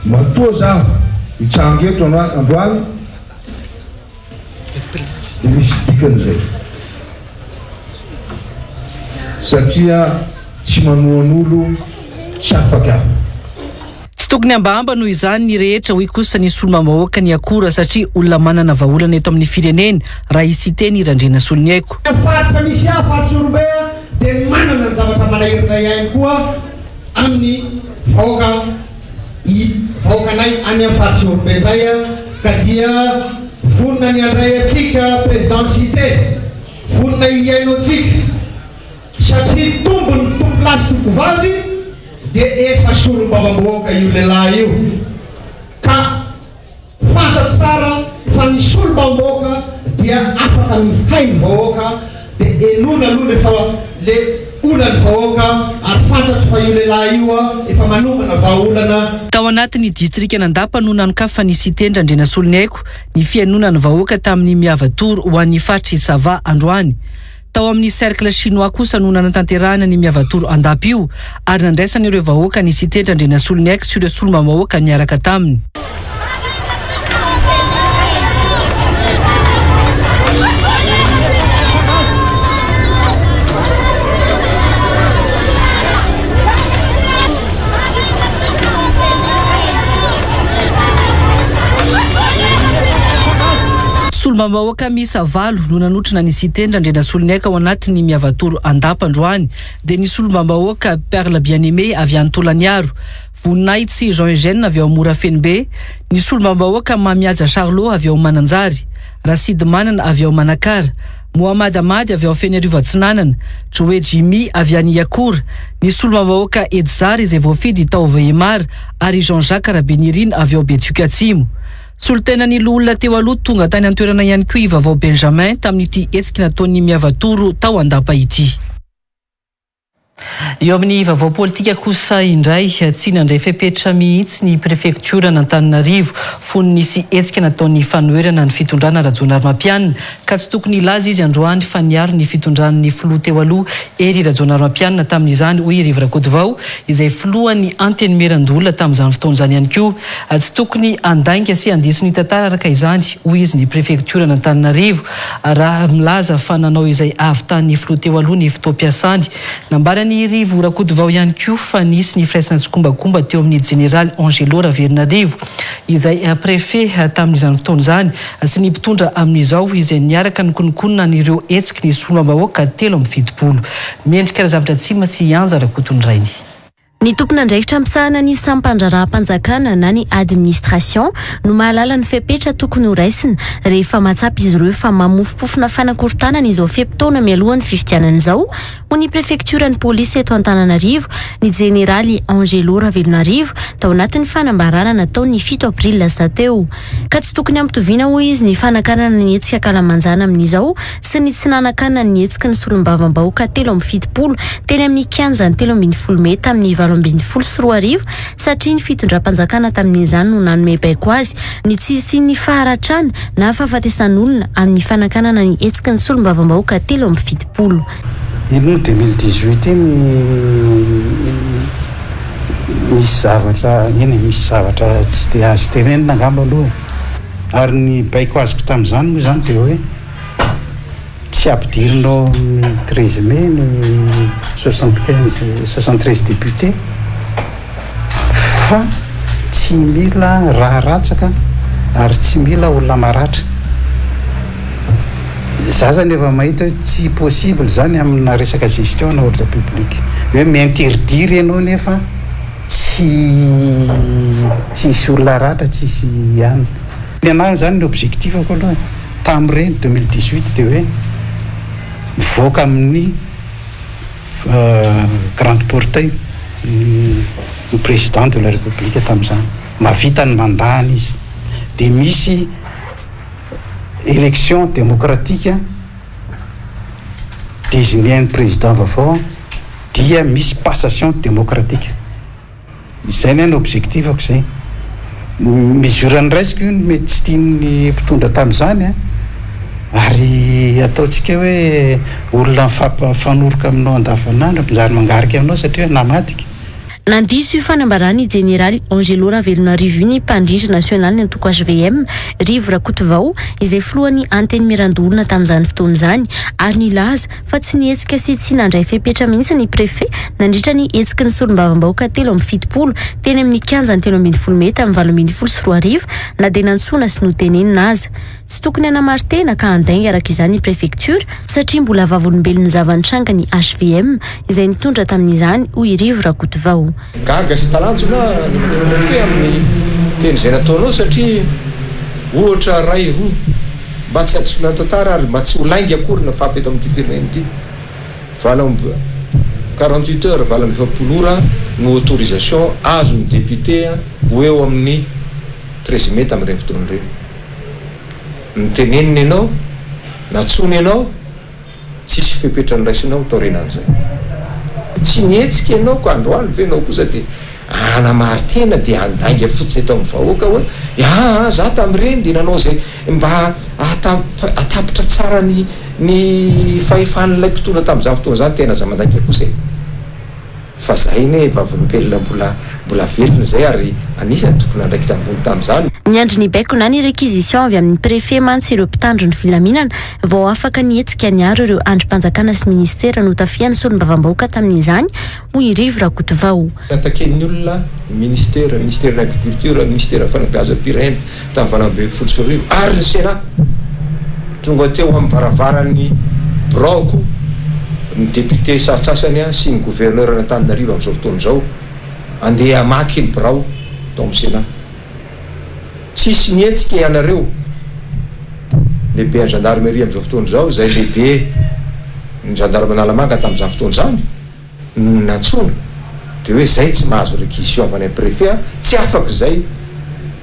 Speaker 5: matoa zaho hitsangy eto androany de misy dikan'izay satria tsy manoan'olo tsy afaky aho.
Speaker 1: Tsy tokony ambamba noho izany ny rehetra hoy kosa ny solombavam-bahoaka ny akora satria olona manana vahaolana eto amin'ny firenena raha isiteny Andrenasolony aiko.
Speaker 8: Faritra misy faritra Orobe de manana zavatra manahirana ihany koa amin'ny vahoakanay any amin'ny faritra Orobe zay ka dia vonona ny andray atsika présidentité vonona iainotsika satria tombony tompolasy tompovavy de efa solombavam-bahoaka io lehilahy io ka fantatry tsara fa ny solombavam-bahoaka dia afaka mihay ny vahoaka de enona aloha lefa le olany vahoaka ary fantatry fa io lehilahy io efa manomana vahaolana.
Speaker 1: Tao anatin'ny distrikta Andapa no nanokafa ny sitendra Andrenasolony aiko ny fianonana ny vahoaka tamin'ny miavatory ho an'ny faritry Sava androany. Tao amin'ny cercle chinois kosa no nanatanterahana ny miavatory Andapa io ary nandraisana ireo vahoaka ny sitendra Andrenasolony aiko sy ireo solombavam-bahoaka niaraka taminy. Solombavam-bahoaka miisa 8 no nanotrana ny sitendra Andrenasolony aiko ao anatin'ny miavatory Andapa androany de ny solombavam-bahoaka Perle Bien-Aimé avy Antolaniaro, Voninahitsy Jean Eugène avy ao Morafenibe, ny solombavam-bahoaka Mamiaja Charlot avy ao Mananjary, Racide Manana avy ao Manakara, Mohamad Amady avy ao Fenerivo Atsinanana, Joe Jimmy avy any Yakora, ny solombavam-bahoaka Edzary izay voafidy tao Veimar ary Jean-Jacques Rabenirina avy ao Betsioka Atsimo. Solitenany olona teo aloha tonga tany an-toerana ihany koa Ivavao Benjamin tamin'ity hetsiky nataon'ny miavatoro tao Andapa ity. Eo amin'ny vaovao politika kosa indray tsy nandray fepetra mihitsy ny prefektura n'Antananarivo fony nisy hetsika nataon'ny fanoherana ny fitondrana Rajaonarimampianina ka tsy tokony ilaza izy androany fa niaro ny fitondran'ny filoha teo aloha ery Rajaonarimampianina tamin'izany hoy Rivo Rakotovao izay filohan'ny antenimieran-dolona tamin'izany fotoan'izany ihany koa tsy tokony andainga sy andiso ny tantara araka izany hoy izy ny prefektura n'Antananarivo raha milaza fa nanao izay avy tany filoha teo aloha ny fotoam-piasany nambara ny rivo rakodivao ihany koa fa nisy ny firaisana tsokombakomba teo amin'ny général Angelo Raverinarivo izay préfet tamin'izany fotoana izany sy ny mpitondra amin'izao izay niaraka ny konikonina n'ireo hetsiky ny solombahoaka 7 mendrika zavatra tsima sy anja rakotony rainy.
Speaker 10: Ny tompon'andraikitra misahana ny sampandraraha-panjakana na ny administration no mahalala ny fepetra tokony ho raisina rehefa matsapy izy ireo fa mamofopofona fanakorontanana izao feptaona mialohan'ny fifidianana izao ho ny prefekturan'ny polisy eto Antananarivo ny jeneraly Angelo Raverinarivo tao anatin'ny fanambarana nataony 7 aprila teo ka tsy tokony ampitoviana ho izy ny fanakarana ny hetsika kalamanjana amin'izao sy ny tsinanakana ny hetsika ny solombavam-bahoaka 7 teny amin'ny kianjany 7 meta amin'ny 7 satria ny fitondram-panjakana tamin'izany no nanome baiko azy ny tsisy ny faharatrana na fahafatesan'olona amin'ny fanakanana ny hetsika ny solombavam-bahoaka 7
Speaker 11: ino 2018 misy zavatra tsy de azo terenina angamba aloha ary ny baiko azoko tamin'izany moa zany de hoe tsy ampidirinao 13 mai ny 73 député fa tsy mila raha ratsaka ary tsy mila olona maratra za zany efa mahita hoe tsy possible zany amina resaka gestion na ordre public hoe m'interdire ianao nefa tsy isy olona ratra tsisy ihany ny anahy zany ny objectif ako aloha tam'ireny 2018 de hoe mivoaka amin'ny grande portail ny président de la république tamin'izany mavita ny mandahany izy de misy élection démocratique désigné ny président vaovao dia misy passation démocratique izay ny objectif ako zay mesure ny raisiko io mety tsy tiany mpitondra tamin'izany ary ataotsika hoe olona mifanorika aminao andavanandro minjary mangarika aminao satria namadika
Speaker 10: nandiso io fanambarany jeneraly Angelo Raverinarivo ny mpandrindra nasionaly ny antoko HVM Rivo Rakotovao izay filohan'ny anteny mirandolona tamin'izany fotoana izany ary nilaza fa tsy nihetsika sy tsy nandray fepetra mihitsy ny prefet nandritra ny hetsika ny solombavam-bahoaka 7 teny amin'ny kianjany 7 meta amin'ny 24 na de nantsona sy notenenina aza tsy tokony anamartena ka andainga araka izany ny prefecture satria mbola vavolombelon'ny zavantranga ny HVM izay nitondra tamin'izany hoy Rivo Rakotovao
Speaker 6: gaga sy talanjona fe amin'ny teny izay nataonao satria ohatra ray roa mba tsy adisona tantara ary mba tsy ho laingy akory na fahapeto amin'ity firenena ity vala 48 heures vala 20 ora no autorisation azo ny député ho eo amin'ny 13 meta amin'ireny fotoana ireny nitenenina ianao natsony ianao tsisy fepetra ny raisinao tao renan'izay tsy nihetsika ianao ko androany venao kosa de anamartena de andainga fotsiny eto amin'ny vahoaka hoe za tamin'ireny de nanao zay mba atapitra tsara ny fahefan'ilay mpitondra tamin'izany fotoana zany tena za mandainga kosa fa zay ne vavolombelona mbola velona zay ary anisany tokony andraikitra ambony tamin'izany
Speaker 10: ny andry ny baiko na ny réquisition avy amin'ny préfet mantsy ireo mpitandro ny filaminana vao afaka nihetsika niaro ireo andrim-panjakana sy ministera no tafiany solombavam-bahoaka tamin'izany hoy Rivo Rakotovao
Speaker 6: ataken'ny olona ministère d'agriculture ministère fanabeazam-pirenena tamin'ny Valambe Fotso Rivo ary ny Sénat tonga teo amin'ny varavaran'ny broko ny député sasasany sy ny gouverneur n'Antananarivo amin'izao fotoana izao andeha amaky ny birao tao amin'ny Sénat tsisy nihetsika ianareo lehibe ny gendarmerie amin'izao fotoana izao zay lehibe ny gendarme Analamanga tamin'izany fotoana izany natsona de hoe zay tsy mahazo réquisition avy any préfet tsy afaka zay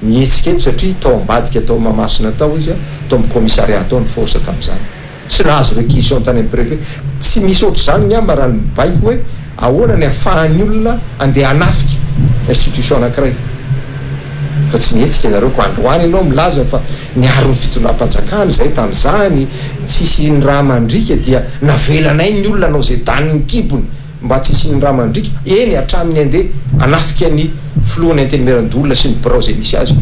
Speaker 6: nihetsika eto satria tao ambadika tao mamasina tao izy tao amin'ny commissariat tao ny force tamin'izany tsy nahazo réquisition tany amin'ny préfet tsy misy ohatr' zany nyamba raha ny baiko hoe ahoana ny ahafahan'ny olona andeha anafika institution anankiray fa tsy nihetsika ianareo ko androany ianao milaza fa niaro ny fitondram-panjakana zay tamin'izany tsisy ny raha mandrika dia navelanay ny olona anao zay daniny kibony mba tsisy ny raha mandrika eny hatramin'ny andeha anafika ny filohany antenemeran-dolona sy ny birao izay misy azy.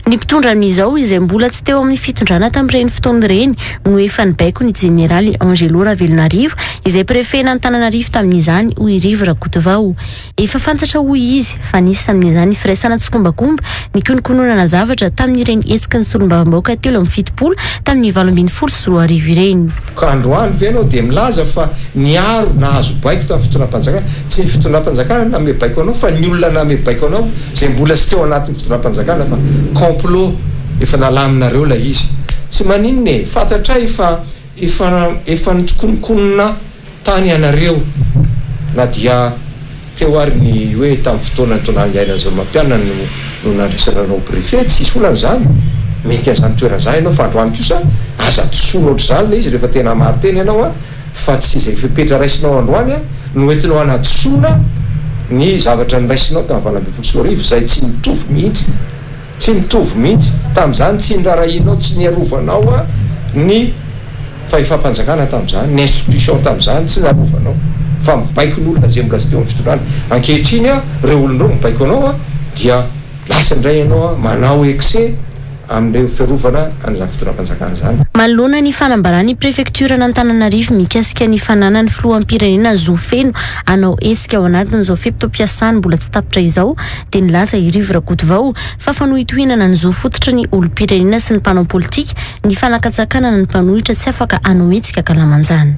Speaker 10: Ny mpitondra amin'izao izay mbola tsy teo amin'ny fitondrana tamin'ireny fotoana ireny no efa nibaiko ny jeneraly Angelo Ravelonarivo izay prefena Antananarivo tamin'izany hoy Rivo Rakotovao. Efa fantatra hoy izy fa nisy tamin'izany firaisana tsokombakomba ny konokononana zavatra tamin'ireny hetsika ny solombavambaoka 7-70 tamin'ny 20 sy 20 ireny.
Speaker 6: Ka androany ve anao dia milaza fa niaro nahazo baiko tamin'ny fitondram-panjakana, tsy ny fitondram-panjakana name baiko anao fa ny olona name baiko anao izay mbola tsy teo anatin'ny fitondram-panjakana fa complot efa nalaminareo la izy. Tsy maninona fantatra efa nitsokonokonona tany anareo na dia teo ary ny hoe tamin'ny fotoana tonany iaina zao mampiana no naresananao brife tsisy olana zany meka zany toerana zany ianao fa androany kosa aza tosoana ohatry zany le izy rehefa tena maro teny ianao a fa tsy izay fepetra raisinao androany a no entinao anatosoana ny zavatra nyraisinao tamin'ny 20 izay tsy mitovy mihitsy tamin'izany tsy nirarahinao tsy niarovanao a ny fahefam-panjakana tamin'izany ny institution tamin'izany tsy narovanao fa mibaiko ny olona zay mbola tsy teo amin'ny fitondrana. Ankehitriny a reo olonireo mibaiko anao a dia lasa indray ianao a manao excès amin'ireo fiarovana an'izany fitondram-panjakana zany.
Speaker 10: Manoloana ny fanambarany prefektura n'Antananarivo mikasika ny fananany filoham-pirenena Zofeno anao hetsika ao anatin'izao feptom-piasany mbola tsy tapitra izao dia nilaza i Rivo Rakotovao fa fanohitohinana ny zo fototra ny olom-pirenena sy ny mpanao politika ny fanakatsakana ny mpanohitra tsy afaka anao hetsika kalamanjana.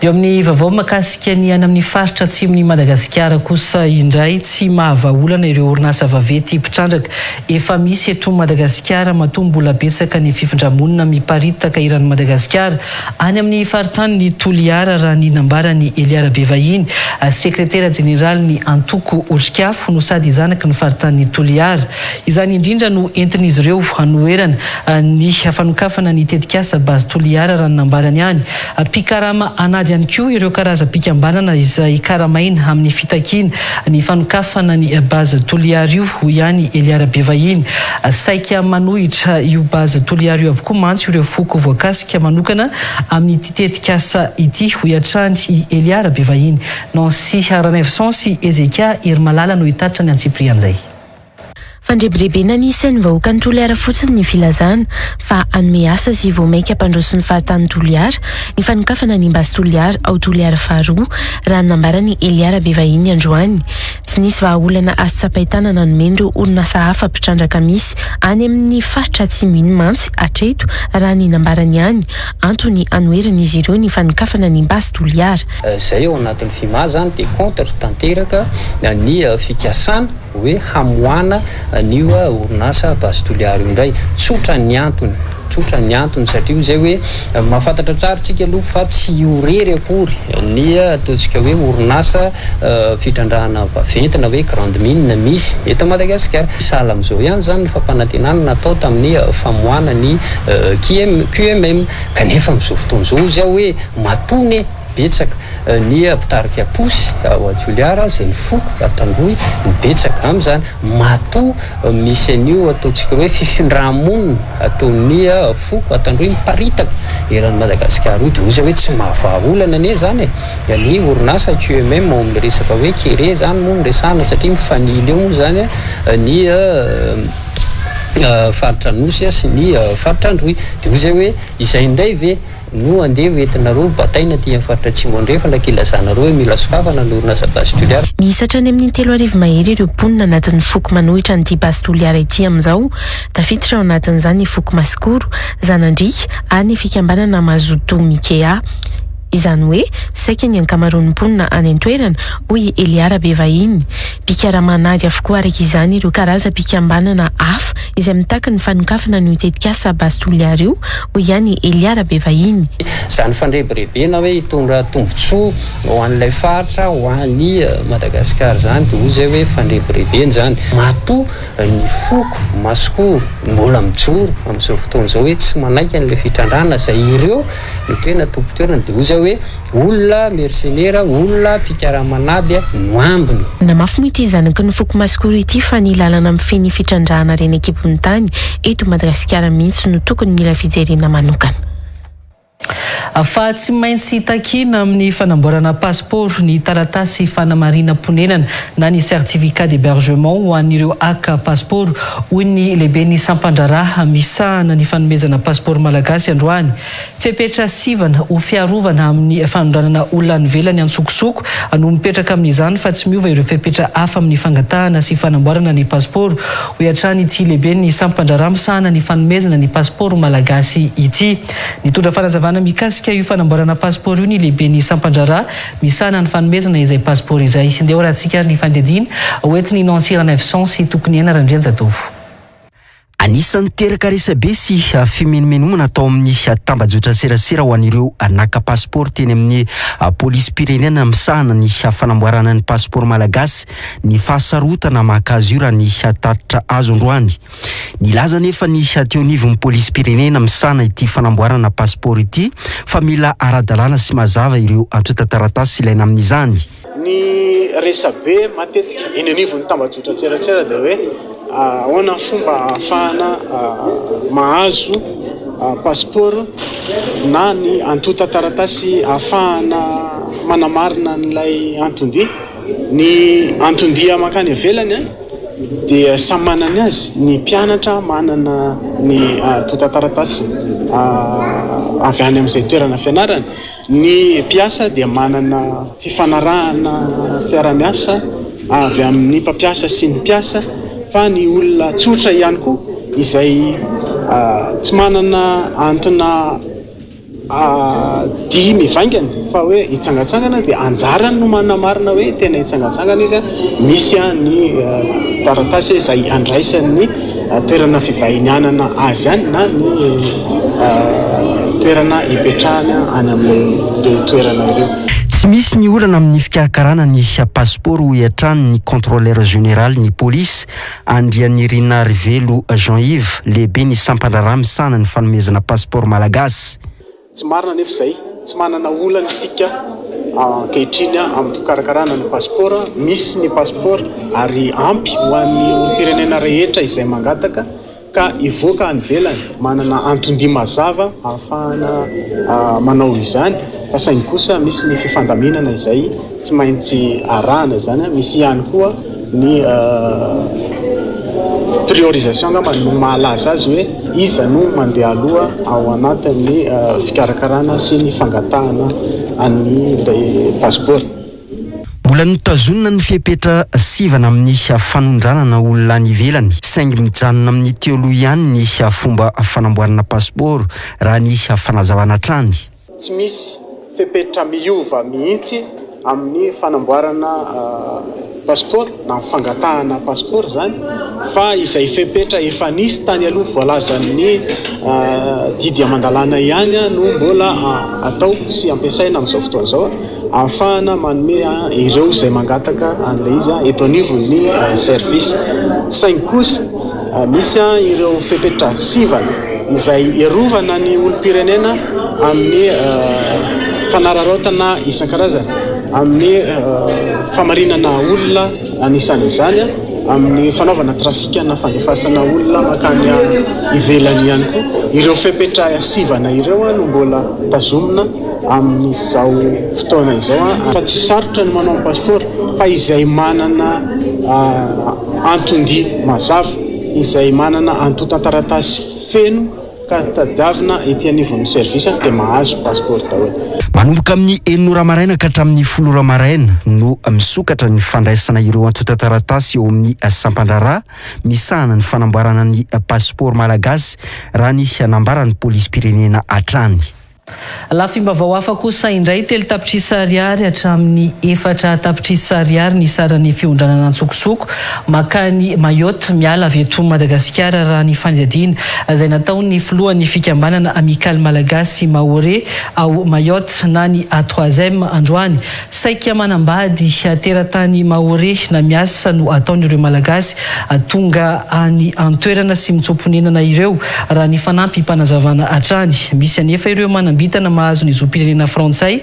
Speaker 1: Eo amin'ny vaovao makasika ny any amin'ny faritra atsimon'ny Madagasikara kosa indray tsy mahavaolana ireo orinasa vaventy mpitrandraka efa misy eto Madagasikara matombo mbola betsaka ny fifindramonina miparitaka iran'ny Madagasikara any amin'ny faritany ny Toliara raha ny nambarany Eliara Bevahiny sekretera jeneraly ny Antoko Otrikafo no sady zanaky ny faritany Toliara. Izany indrindra no entin'izy ireo hanoerana ny fanokafana ny tetikasa bazy Toliara raha ny nambarany any pikarama anady ihany koa ireo karazam-pikambanana izay karamaina amin'ny fitakiana ny fanokafana ny bazy Toliara io ho ihany Eliara Bevahiny saika manohitra io bazy Toliara io avokoa mantsy ireo foko voakasika manokana amin'ny tetikasa ity ho iatrany i Eliara Bevahiny. Nancy Haranevson sy Ezekia Irmalala no hitatitra ny Antsiprian'izay.
Speaker 7: Fandrebrebena ny isan'ny vahoaka ny Toliara fotsiny ny filazana fa anome asa sy voamaika ampandroso ny fahatany Toliara ny fanokafana ny bazy Toliara ao Toliara faharoa raha ny nambarany Eliara Bevahiny androany. Tsy nisy vahaolana asa sapahitanana nomendro orinasa hafa mpitrandraka misy any amin'ny faritra atsimo iny mantsy hatreto raha ny nambarany any antony anoeran'izy ireo ny fanokafana ny bazy Toliara.
Speaker 12: Zay ao anatin'ny FIMA zany dia contre tanteraka ny fikasana hoe hamoana nio orinasa bazy Toliara indray. Tsotra ny antony satria zay hoe mahafantatra tsara tsika aloha fa tsy iorery akory ny ataontsika hoe orinasa fitrandrahana vaventina hoe grande mine misy eto Madagasikara. Sala amin'izao ihany zany ny fampanantenana natao tamin'ny famoana ny QMM kanefa amin'izao fotoana izao zao hoe matony betsaka ny mpitarika posy ao Toliara zay ny foko atandroy betsaka amin'izany mato misy an'io ataontsika hoe fifindramonina ataon'ny foko atandroy miparitaka eran'ny Madagasikara io dia hoe tsy mahavaolana anie zany ny orinasa QMM ao amin'ny resaka hoe kere zany moa miresana satria mifanily eo moa zany ny faritra nosy sy ny faritra androy dia zay hoe izay indray ve no andeha hoentinareo bataina ty amin'ny faritra atsimo andrefa nakilazanareo hoe mila sokafana ny orinasa bazy Toliara.
Speaker 7: Misatra any amin'ny 3 arivo mahery ireo mponina anatin'ny foko manohitra nyity bazy Toliara ity amin'izao tafiditra ao anatin'izany ny foko Masikoro, Zanandrika ary ny fikambanana Mazoto Mikea. Izany hoe saika ny ankamaroan'ny mponina any an-toerana hoy Eliara Bevahiny. Pikaramanady avokoa araka izany ireo karazam-pikambanana hafa izay mitaka ny fanokafana ny tetikasa bazy Toliara io hoy ihany Eliara Bevahiny.
Speaker 12: Zany fandrebirebena hoe hitondra tombotsoa ho an'ilay faritra ho an'ny Madagasikara zany dia zay hoe fandrebirebena zany mato ny foko Masikoro mbola mijoro amin'izao fotoana izao hoe tsy manaiky an'ilay fitrandrana zay ireo no tena tompo-toerana dia zay hoe olona mercenaire olona pikaramanady no ambiny.
Speaker 7: Namafy moa ity zanaky ny foko Masikoro ity fa ny lalana mifeny fitrandrahana reny ekipony tany eto Madagasikara mihitsy no tokony mila fijerena manokana.
Speaker 1: Fa tsy maintsy takina amin'ny fanamboarana passeport ny taratasy fanamarina ponenana na ny certificat d'hébergement ho an'ireo aka passeport hoy ny lehibe ny sampandraraha misahana ny fanomezana passeport malagasy androany. Fepetra sivana ho fiarovana amin'ny fanondranana olona nivelany antsokosoko no mipetraka amin'izany fa tsy miova ireo fepetra hafa amin'ny fangatahana sy fanamboarana ny passeport ho hatrany ity lehibe ny sampandraraha misahana ny fanomezana ny passeport malagasy ity. Nitondra fanazavana mikasika io fanamboarana passeport io ny lehibe ny sampandraraha misahana ny fanomezana izay passeport izay. Ndeha rahantsika ny fandedina hoentiny Nancy 900 sy tokony ena Randrianjatovo.
Speaker 13: Anisan'ny teraka resabe sy fimenomenoana natao amin'ny tambajotra serasera ho an'ireo naka passeport teny amin'ny polisy pirenena misahana ny fanamboarana ny passeport malagasy ny fahasarotana makazy io raha ny tatitra azo androany. Nilaza nefa ny teonivon'ny polisy pirenena misahana ity fanamboarana passeport ity fa mila ara-dalàna sy mazava ireo antota taratasy ilaina amin'izany.
Speaker 14: Ny resabe matetika eny anivon'ny tambajotra tseratsera dia hoe ahoana fomba ahafahana mahazo passeport na ny antota taratasy ahafahana manamarina n'ilay antondia. Ny antondia makany ivelany dia samy manany azy. Ny mpianatra manana ny antota taratasy avy any amin'izay toerana fianarany. Ny mpiasa dia manana fifanarahana fiara-miasa avy amin'ny mpampiasa sy ny mpiasa. Fa ny olona tsotra ihany koa izay tsy manana antona dia mivaingana fa hoe hitsangatsangana dia anjarany no manamarina hoe tena hitsangatsangana izy. Misy ny taratasy izay andraisan'ny toerana fivahinianana azy any na ny toerana hipetrahana any amin'ireo toerana ireo.
Speaker 13: Tsy misy ny olana amin'ny fikarakarana ny passeport ho hiatrany ny contrôleur général ny polisy Andrianirina Rivelo Jean-Yves lehibe ny sampandraraha misahana ny fanomezana passeport malagasy.
Speaker 14: Tsy marina nefa izay, tsy manana olana isika ankehitriny amin'ny fikarakarana ny passeport. Misy ny passeport ary ampy ho an'ny pirenena rehetra izay mangataka ka ivoaka any ivelany manana antondia mazava ahafahana manao izany. Fa saingy kosa misy ny fifandaminana izay tsy maintsy arahana izany. Misy ihany koa ny priorisation ngamba no mahalaza azy hoe iza no mandeha aloha ao anatin'ny fikarakarana sy ny fangatahana an'ilay passeport.
Speaker 13: Mbola nitazonina ny fepetra sivana amin'ny fanondranana olona any ivelany saingy mijanona amin'ny teoloha ihany ny fomba fanamboarana passeport raha ny fanazavana trany.
Speaker 14: Tsy misy fepetra miova mihitsy amin'ny fanamboarana passeport na fangatahana passeport zany fa izay fepetra efa nisy tany aloha voalazan'ny didy amandalana ihany no mbola atao sy ampiasaina amin'izao fotoana izao ahafahana manome ireo izay mangataka an'ilay izy eto anivon'ny service. Saingy kosa misy ireo fepetra sivana izay iarovana ny olom-pirenena amin'ny fanararaotana isan-karazany, amin'ny famarinana olona anisan'izany, amin'ny fanaovana trafika na fandefasana olona makany ivelany ihany koa. Ireo fepetra sivana ireo no mbola tazomina amin'izao fotoana izao. Fa tsy sarotra ny manao passeport fa izay manana antondia mazava, izay manana antota taratasy feno ka tadiavina ety anivon'ny service dia mahazo passeport daholo.
Speaker 13: Manomboka amin'ny 9 maraina ka hatramin'ny 10 maraina no misokatra ny fandraisana ireo antota taratasy eo amin'ny sampandraraha misahana ny fanamboarana ny passeport malagasy raha ny hanambaran'ny polisy pirenena hatrany.
Speaker 1: Lafimbavao hafa kosa indray 3 tapitrisa ariary hatramin'ny 4 tapitrisa ariary ny saran'ny fiondranana antsokosoko makany Mayotte miala avy eto Madagasikara raha ny fandiadiana izay nataon'ny filohan'ny fikambanana amical malagasy Maoré ao Mayotte na ny A3e androany. Saika manambady teratany Maoré na miasa no ataon'ireo malagasy tonga any antoerana sy mitsoponenana ireo raha ny fanampy mpanazavana hatrany. Misy anefa ireo manambitana mahazo ny zopirenena frantsay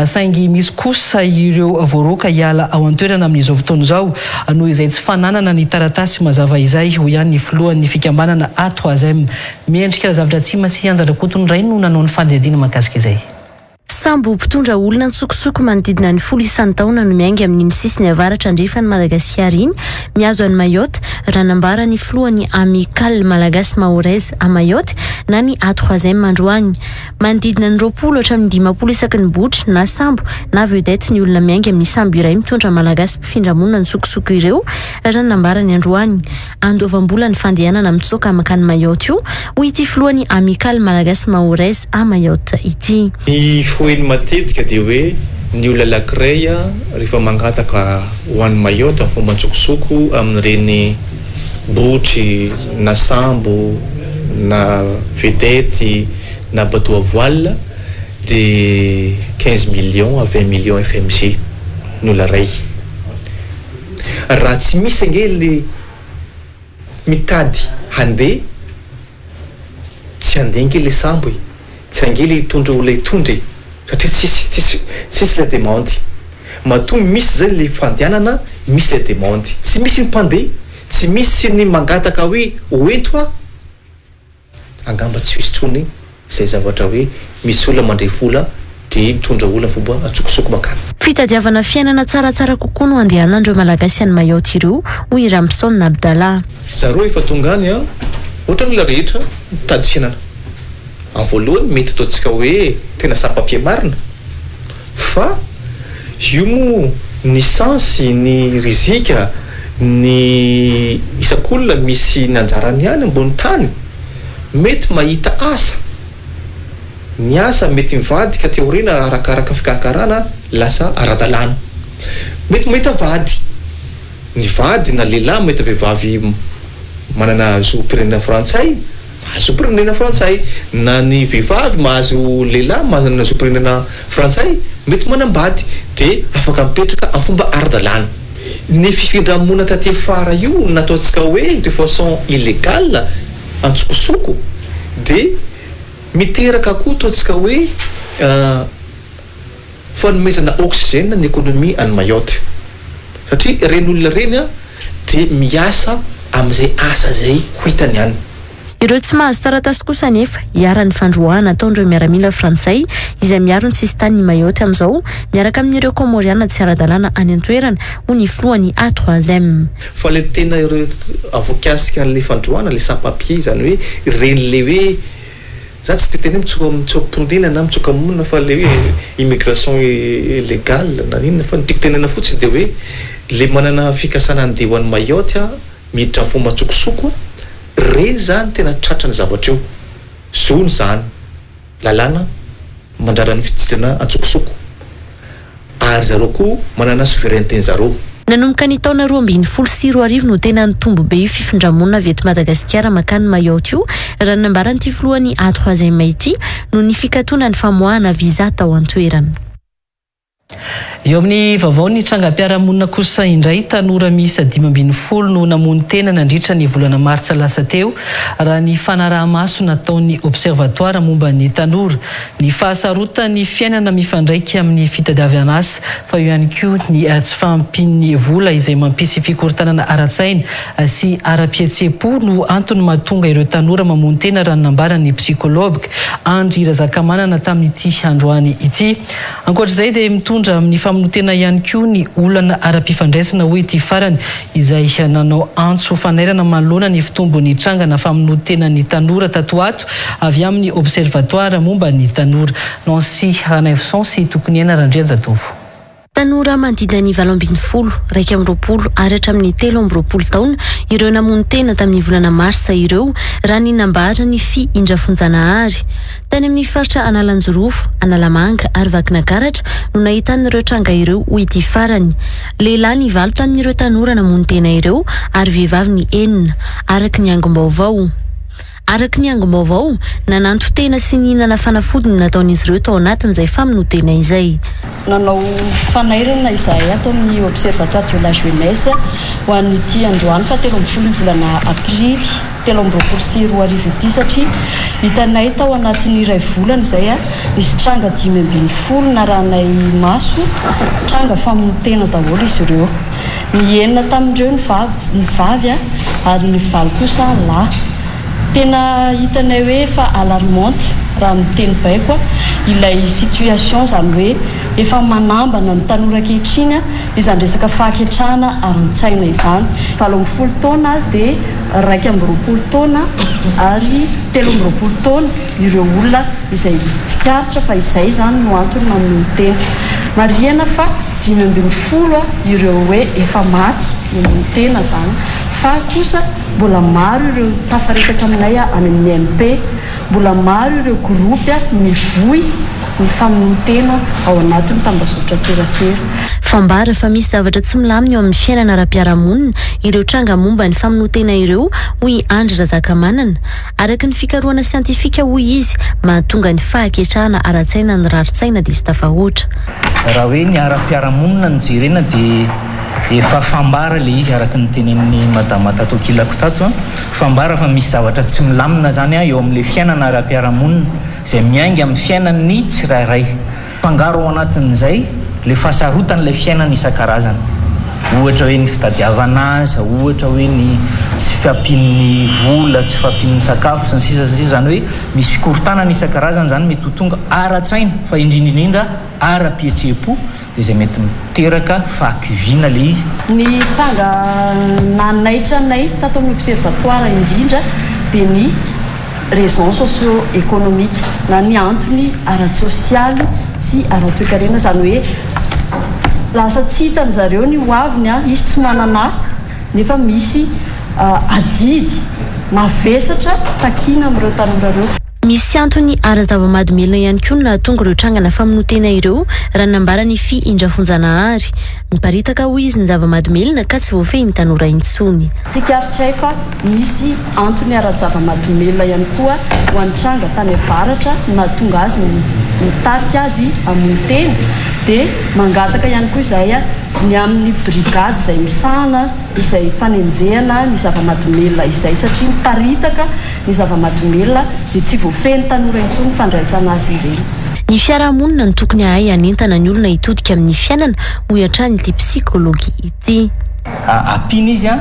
Speaker 1: saingy misy kosa ireo voaroka hiala ao antoerana amin'izao fotoana izao noho izay tsy fananana ny taratasy mazava izay ho ihany ny filohan'ny fikambanana A3e. Miendrika zavatra tsy masy anjara kotony iray no nanao ny fandiadiana mahakasika izay.
Speaker 10: sambo mpitondra olona ntsokosoko manodidina ny 10 isan'ny taona no miainga amin'ny sisiny avaratra andrefa ny Madagasikara iny miazo any Mayotte raha nambara ny filohan'ny Amical Malagasy Mahorais à Mayotte na ny A3e androany manodidina ny 20 hatramin'ny 50 isaky ny botry na sambo na vedette ny olona miainga amin'ny sambo iray mitondra malagasy mpifindra-monina ntsokosoko ireo raha nambara ny androany andoavam-bola ny fandehanana mitsoka makany Mayotte io ho ity filohan'ny Amical Malagasy Mahorais à Mayotte ity.
Speaker 15: Foeny matetika dia hoe ny olona lakiray rehefa mangataka ho an'ny Mayotte amin'ny fomba ntsokosoko amin'ireny botry na sambo na vedety na bateau à voile de 15 millions à 20 millions FMG ny olona ray. Raha tsy misy angely mitady handeha tsy handeha angely le sambo tsy angely hitondra olona hitondra satria tsisy la demande matoa misy zay le fandehanana misy la demande tsy misy ny mpandeha tsy misy ny mangataka hoe oento a angamba tsy misy tsony zay zavatra hoe misy olona mandray vola dia mitondra olona fomba atsokosoko makany.
Speaker 10: Fitadiavana fiainana tsaratsara kokoa no andehanandreo malagasy any Mayotte ireo hoy Ramson Abdallah.
Speaker 15: Zareo efa tonga any ohatra ny olona rehetra mitady fiainana en voalohany mety ataontsika hoe tena sapapie marina fa io mo ny sansy ny rizika ny isak'olona misy ny anjarany any ambony tany mety mahita asa ny asa mety mivadika teorina arakaraka fikarakarana lasa ara-dalàna mety mahita vady ny vady na lehilahy mety vehivavy manana zoom-pirenena frantsay mahazo pirenena frantsay na ny vehivavy mahazo lehilahy manana zoom-pirenena frantsay mety manambady dia afaka mipetraka amin'ny fomba ara-dalàna. Ny fifindramona taty afara io nataontsika hoe de façon illégale antsokosoko dia miteraka koa ataontsika hoe fanomezana oxygène ny économie any Mayotte satria reny olona reny dia miasa amin'izay asa zay hoitany any.
Speaker 10: Ireo tsy mahazo taratasy kosa nefa hiara-ny fandroahana ataondreo miaramila frantsay izay miaro ny sistany Mayotte amin'izao miaraka amin'ireo komoriana tsy ara-dalàna any an-toerana ho ny filohan'ny A3e.
Speaker 15: Fa le tena avokasika le fandroahana le sans-papier zany hoe reny le hoe za tsy teteny mitsoka-pondina na mitsoka-monina fa le hoe immigration illégale na inona fa nytiko tenana fotsiny dia hoe le manana fikasana andeha ho an'ny Mayotte miditra amin'ny fomba tsokosoko reny zany tena tratrany zavatra io zony zany lalàna mandrarany fitirana antsokosoko ary zareo koa manana souveraineté zareo.
Speaker 10: Nanomboka ny taona 2014 no tena nitombo be io fifindramona avy eto Madagasikara makany Mayotte io raha nambaran'ity filohan'ny A3e ity no ny fikatona ny famoahana viza tao an-toerana.
Speaker 1: Eo amin'ny vaovao ny trangam-piarahamonina kosa indray tanora miisa 570 no namono tena nandritra ny volana martsa lasa teo raha ny fanaraha-maso nataon'ny observatoire momba ny tanora ny fahasarotany fiainana mifandraiky amin'ny fitadiavana asa fa io ihany koa ny tsy fampin'ny vola izay mampisy fikorontanana ara-tsaina sy ara-pietsepo no antony mahatonga ireo tanora mamono tena raha nambarany psikologa Andry Razakamanana tamin'ity androany ity. Ankoatr'izay dia mitondra amin'ny famonotena ihany koa ny olana ara-pifandraisana hoe ity farany izay nanao antso fanairana manoloana ny fitombon'ny trangana famonotena ny tanora tatoato avy amin'ny observatoire momba ny tanora Nancy Ranefson sy tokony ena Randrianjatovo.
Speaker 10: Tanora manodidina ny 20 raika amby 20 ary hatramin'ny 13 taona ireo namono tena tamin'ny volana marsa ireo raha ny nambara ny fi-indrafonjanahary tany amin'ny faritra Analanjorofo, Analamanga ary Vakinakaratra no nahitan'ireo tranga ireo ho ity farany. Lehilahy ny 9 tamin'ireo tanora namono tena ireo ary vehivavy ny 9 araka ny angom-baovao. Araka ny angom-baovao nananto tena sy ny hinana fanafody nataon'izy ireo tao anatin'izay famonotena izay.
Speaker 16: Nanao fanairana izahay ato amin'ny observatoire de la jeunesse ho an'ity androany fa 13 volana aprily 2024 satria hitanay tao anatin'ny iray volana izay nisy tranga 570 naranay maso tranga famonotena daholo izy ireo. Ny 9 tamin'ireo ny vavy ary ny 9 kosa lahy. tena hitanay hoe fa alarmante raha miteny baiko ilay situation zany hoe efa manambana ny tanora kehitriny izany resaka fahaketrahana aron-tsaina izany 70 taona dia 2 taona ary 3 taona ireo olona izay tsikaritra fa izay zany no antony mamono tena marihana fa 50 ireo hoe efa maty mamono tena zany fa kosa mbola maro ireo tafaresaka aminay any amin'ny MP mbola maro ireo groupe mivoy ny famonotena ao anatin'ny tambazotra tserasera
Speaker 10: fambara fa misy zavatra tsy milamina eo amin'ny fiainana ara-piarahamonina ireo tranga momba ny famonotena ireo hoy Andry Razakamanana araka ny fikarohana siantifika hoy izy mahatonga ny fahaketrahana ara-tsaina ny rarin-tsaina dia tafahoatra
Speaker 17: raha hoe ny ara-piarahamonina ny jerena dia efa fambara le izy araka ny tenen'ny madama Tatokilako tato fambara fa misy zavatra tsy milamina zany eo amin'le fiainana ara-piarahamonina izay miainga amin'ny fiainan'ny tsirairay fangaro ao anatin'izay le fahasarotan'ilay fiainana isan-karazany ohatra hoe ny fitadiavana aza ohatra hoe ny tsy fiampin'ny vola tsy fiampin'ny sakafo sy ny sisa zany hoe misy fikorontanana isan-karazany zany mety ho tonga ara-tsaina fa indrindrindrindra ara-pietsepo dia izay mety miteraka fahakiviana le izy
Speaker 16: ny tranga nanaitranay tato amin'ny observatoire indrindra dia ny raison socio-économique na ny antony ara-tsosialy sy ara-toekarena zany hoe lasa tsy hitany zareo ny hoaviny izy tsy mananasa nefa misy adidy mavesatra takina amin'ireo tanora reo
Speaker 10: misy antony ara-zava-mahadomelina ihany koa nahatonga ireo trangana famonotena ireo raha nambarany Fi Indrafonjanahary miparitaka hoy izy ny zava-mahadomelina ka tsy voafehy ny tanora intsony
Speaker 16: tsikaritra fa misy antony ara-zava-mahadomelina ihany koa ho an'ny tranga tany avaratra nahatonga azy mitarika azy amonotena dia mangataka ihany koa izay ny amin'ny brigade izay misana izay fanenjehana ny zava-mahadomelina izay satria miparitaka ny zava-mahadomelina dia tsy voafehy ny tanora intsony fandraisana azy ireny
Speaker 10: ny fiarahamonina ny tokony ahay anentana ny olona hitodika amin'ny fiainana hoy hatrany ity psikology ity
Speaker 17: apina izy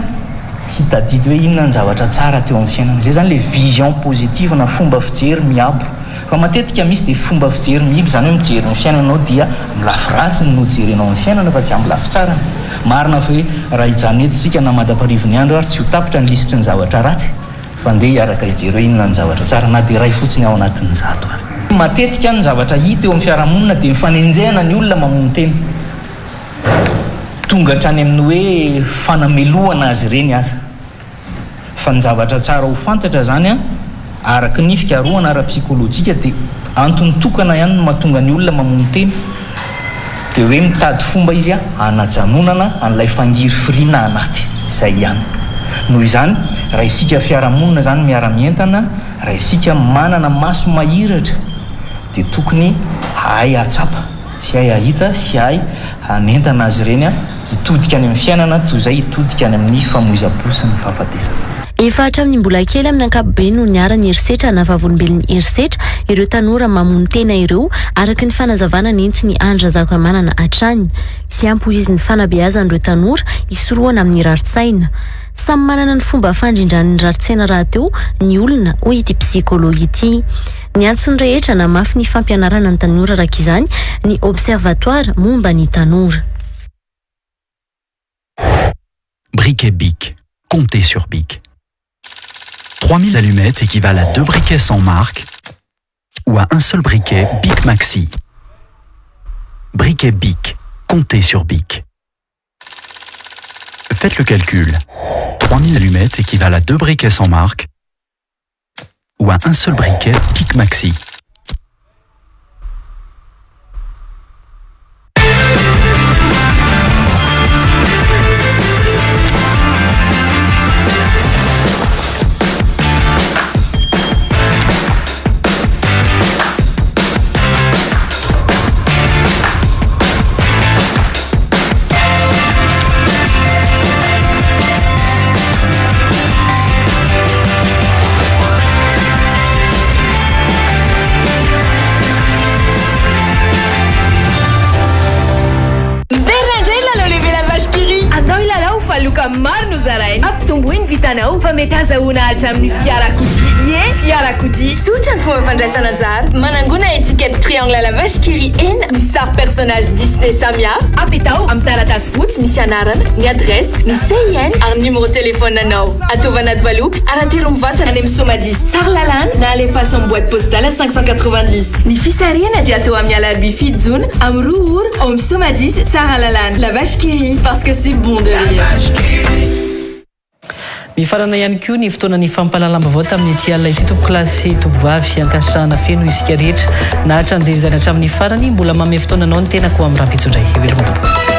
Speaker 17: hitadidy hoe inona ny zavatra tsara teo amin'ny fiainana zay zany le vision positive na fomba fijery miabo fa matetika misy dia fomba fijery mihibo zany hoe mijery ny fiainanao dia milafy ratsiny no jerenao amin'ny fiainana fa tsy amin'ny lafy tsarany marina fa hoe raha hijanetosika na mandraparivony andro ary tsy ho tapitra ny lisitry ny zavatra ratsy fa ndeha hiaraka hijery hoe inona ny zavatra tsara na dia ray fotsiny ao anatin'ny zato ary matetika ny zavatra hita eo amin'ny fiarahamonina dia mifanenjehana ny olona mamono tena tonga hatrany amin'ny hoe fanamelohana azy ireny aza fa ny zavatra tsara ho fantatra zany araka ny fikarohana ara-psikolojika dia antony tokana ihany no mahatonga ny olona mamono tena dia hoe mitady fomba izy anajanonana an'ilay fangiry firiana anaty izay ihany noho izany raha isika fiarahamonina zany miara-mientana raha isika manana maso mahiratra dia tokony hay atsapa sy hay ahita sy hay anentana azy ireny hitodika any amin'ny fiainana toy izay hitodika any amin'ny famoiza-po sy ny fahafatesana
Speaker 10: efa hatramin'ny mbola kely amin'ny ankapobeny no niara-ny herisetra na vavolombelon'ny herisetra ireo tanora mamono tena ireo araka ny fanazavana nentsy ny Andry Razakamanana hatrany tsy ampy izy ny fanabeazan'ireo tanora hisoroana amin'ny rarin-tsaina samy manana ny fomba fandrindrany rarin-tsaina raha teo ny olona hoy ity psikology ity ny antsony rehetra na mafy ny fampianarana ny tanora araka izany ny observatoire momba ny tanora
Speaker 18: Briquet Bic. Comptez sur Bic. 3000 allumettes équivalent à 2 briquets sans marque ou à un seul briquet Bic Maxi. Briquet Bic. Comptez sur Bic. Faites le calcul. 3000 allumettes équivalent à 2 briquets sans marque ou à un seul briquet Bic Maxi.
Speaker 19: hitanao fa mety azahoana hatramin'ny fiarakodia fiarakodia tsotra ny fomba fandraisana anjara manangona étiquette triangle la vache qui rit n misy personnage Disney samihafa apetao amin'ny taratasy fotsy misy anarana ny adresse ny CIN ary numéro téléphone anao ataova anaty valopy aratero mivantana any amin'ny somadis tsara lalàna na alefaso amin'ny boîte postale 590 ny fisarihana dia atao amin'ny alarbi fito jona amin'ny roa ora ao amin'ny somadis tsara lalàna la vache qui rit parce que c'est bon de rire.
Speaker 1: Mifarana ihany koa ny fotoanany fampalalam-baovao tamin'ny ety alina ity tompo-klasy tovovavy ankasitrahana feno isika rehetra na hatranjery izany hatramin'ny farany mbola mame fotoananao ny tenako amin'ny rahampitsondray veloma tompo.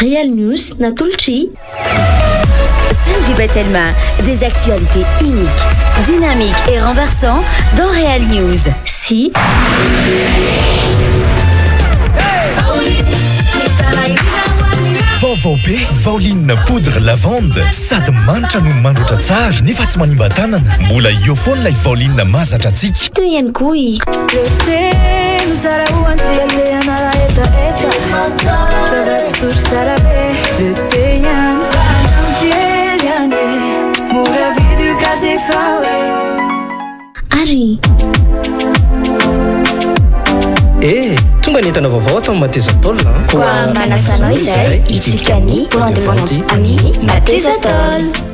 Speaker 10: Real News Natulchi. Sergi Batelma, des actualités uniques, dynamiques et renversantes dans Real News. Si.
Speaker 20: Vaovao be Vaoline poudre lavande sady manitra no mandroatra tsara nefa tsy manimba tanana. Mbola io foana ilay Vaoline mahazatra antsika.
Speaker 10: Toy ihany koa i. Ari.
Speaker 21: Tonga ny entana vaovao atao amin'ny Mateza Taolina.
Speaker 10: Koa manasanao izay itsika ny Plan de Vente amin'ny Mateza Taolina.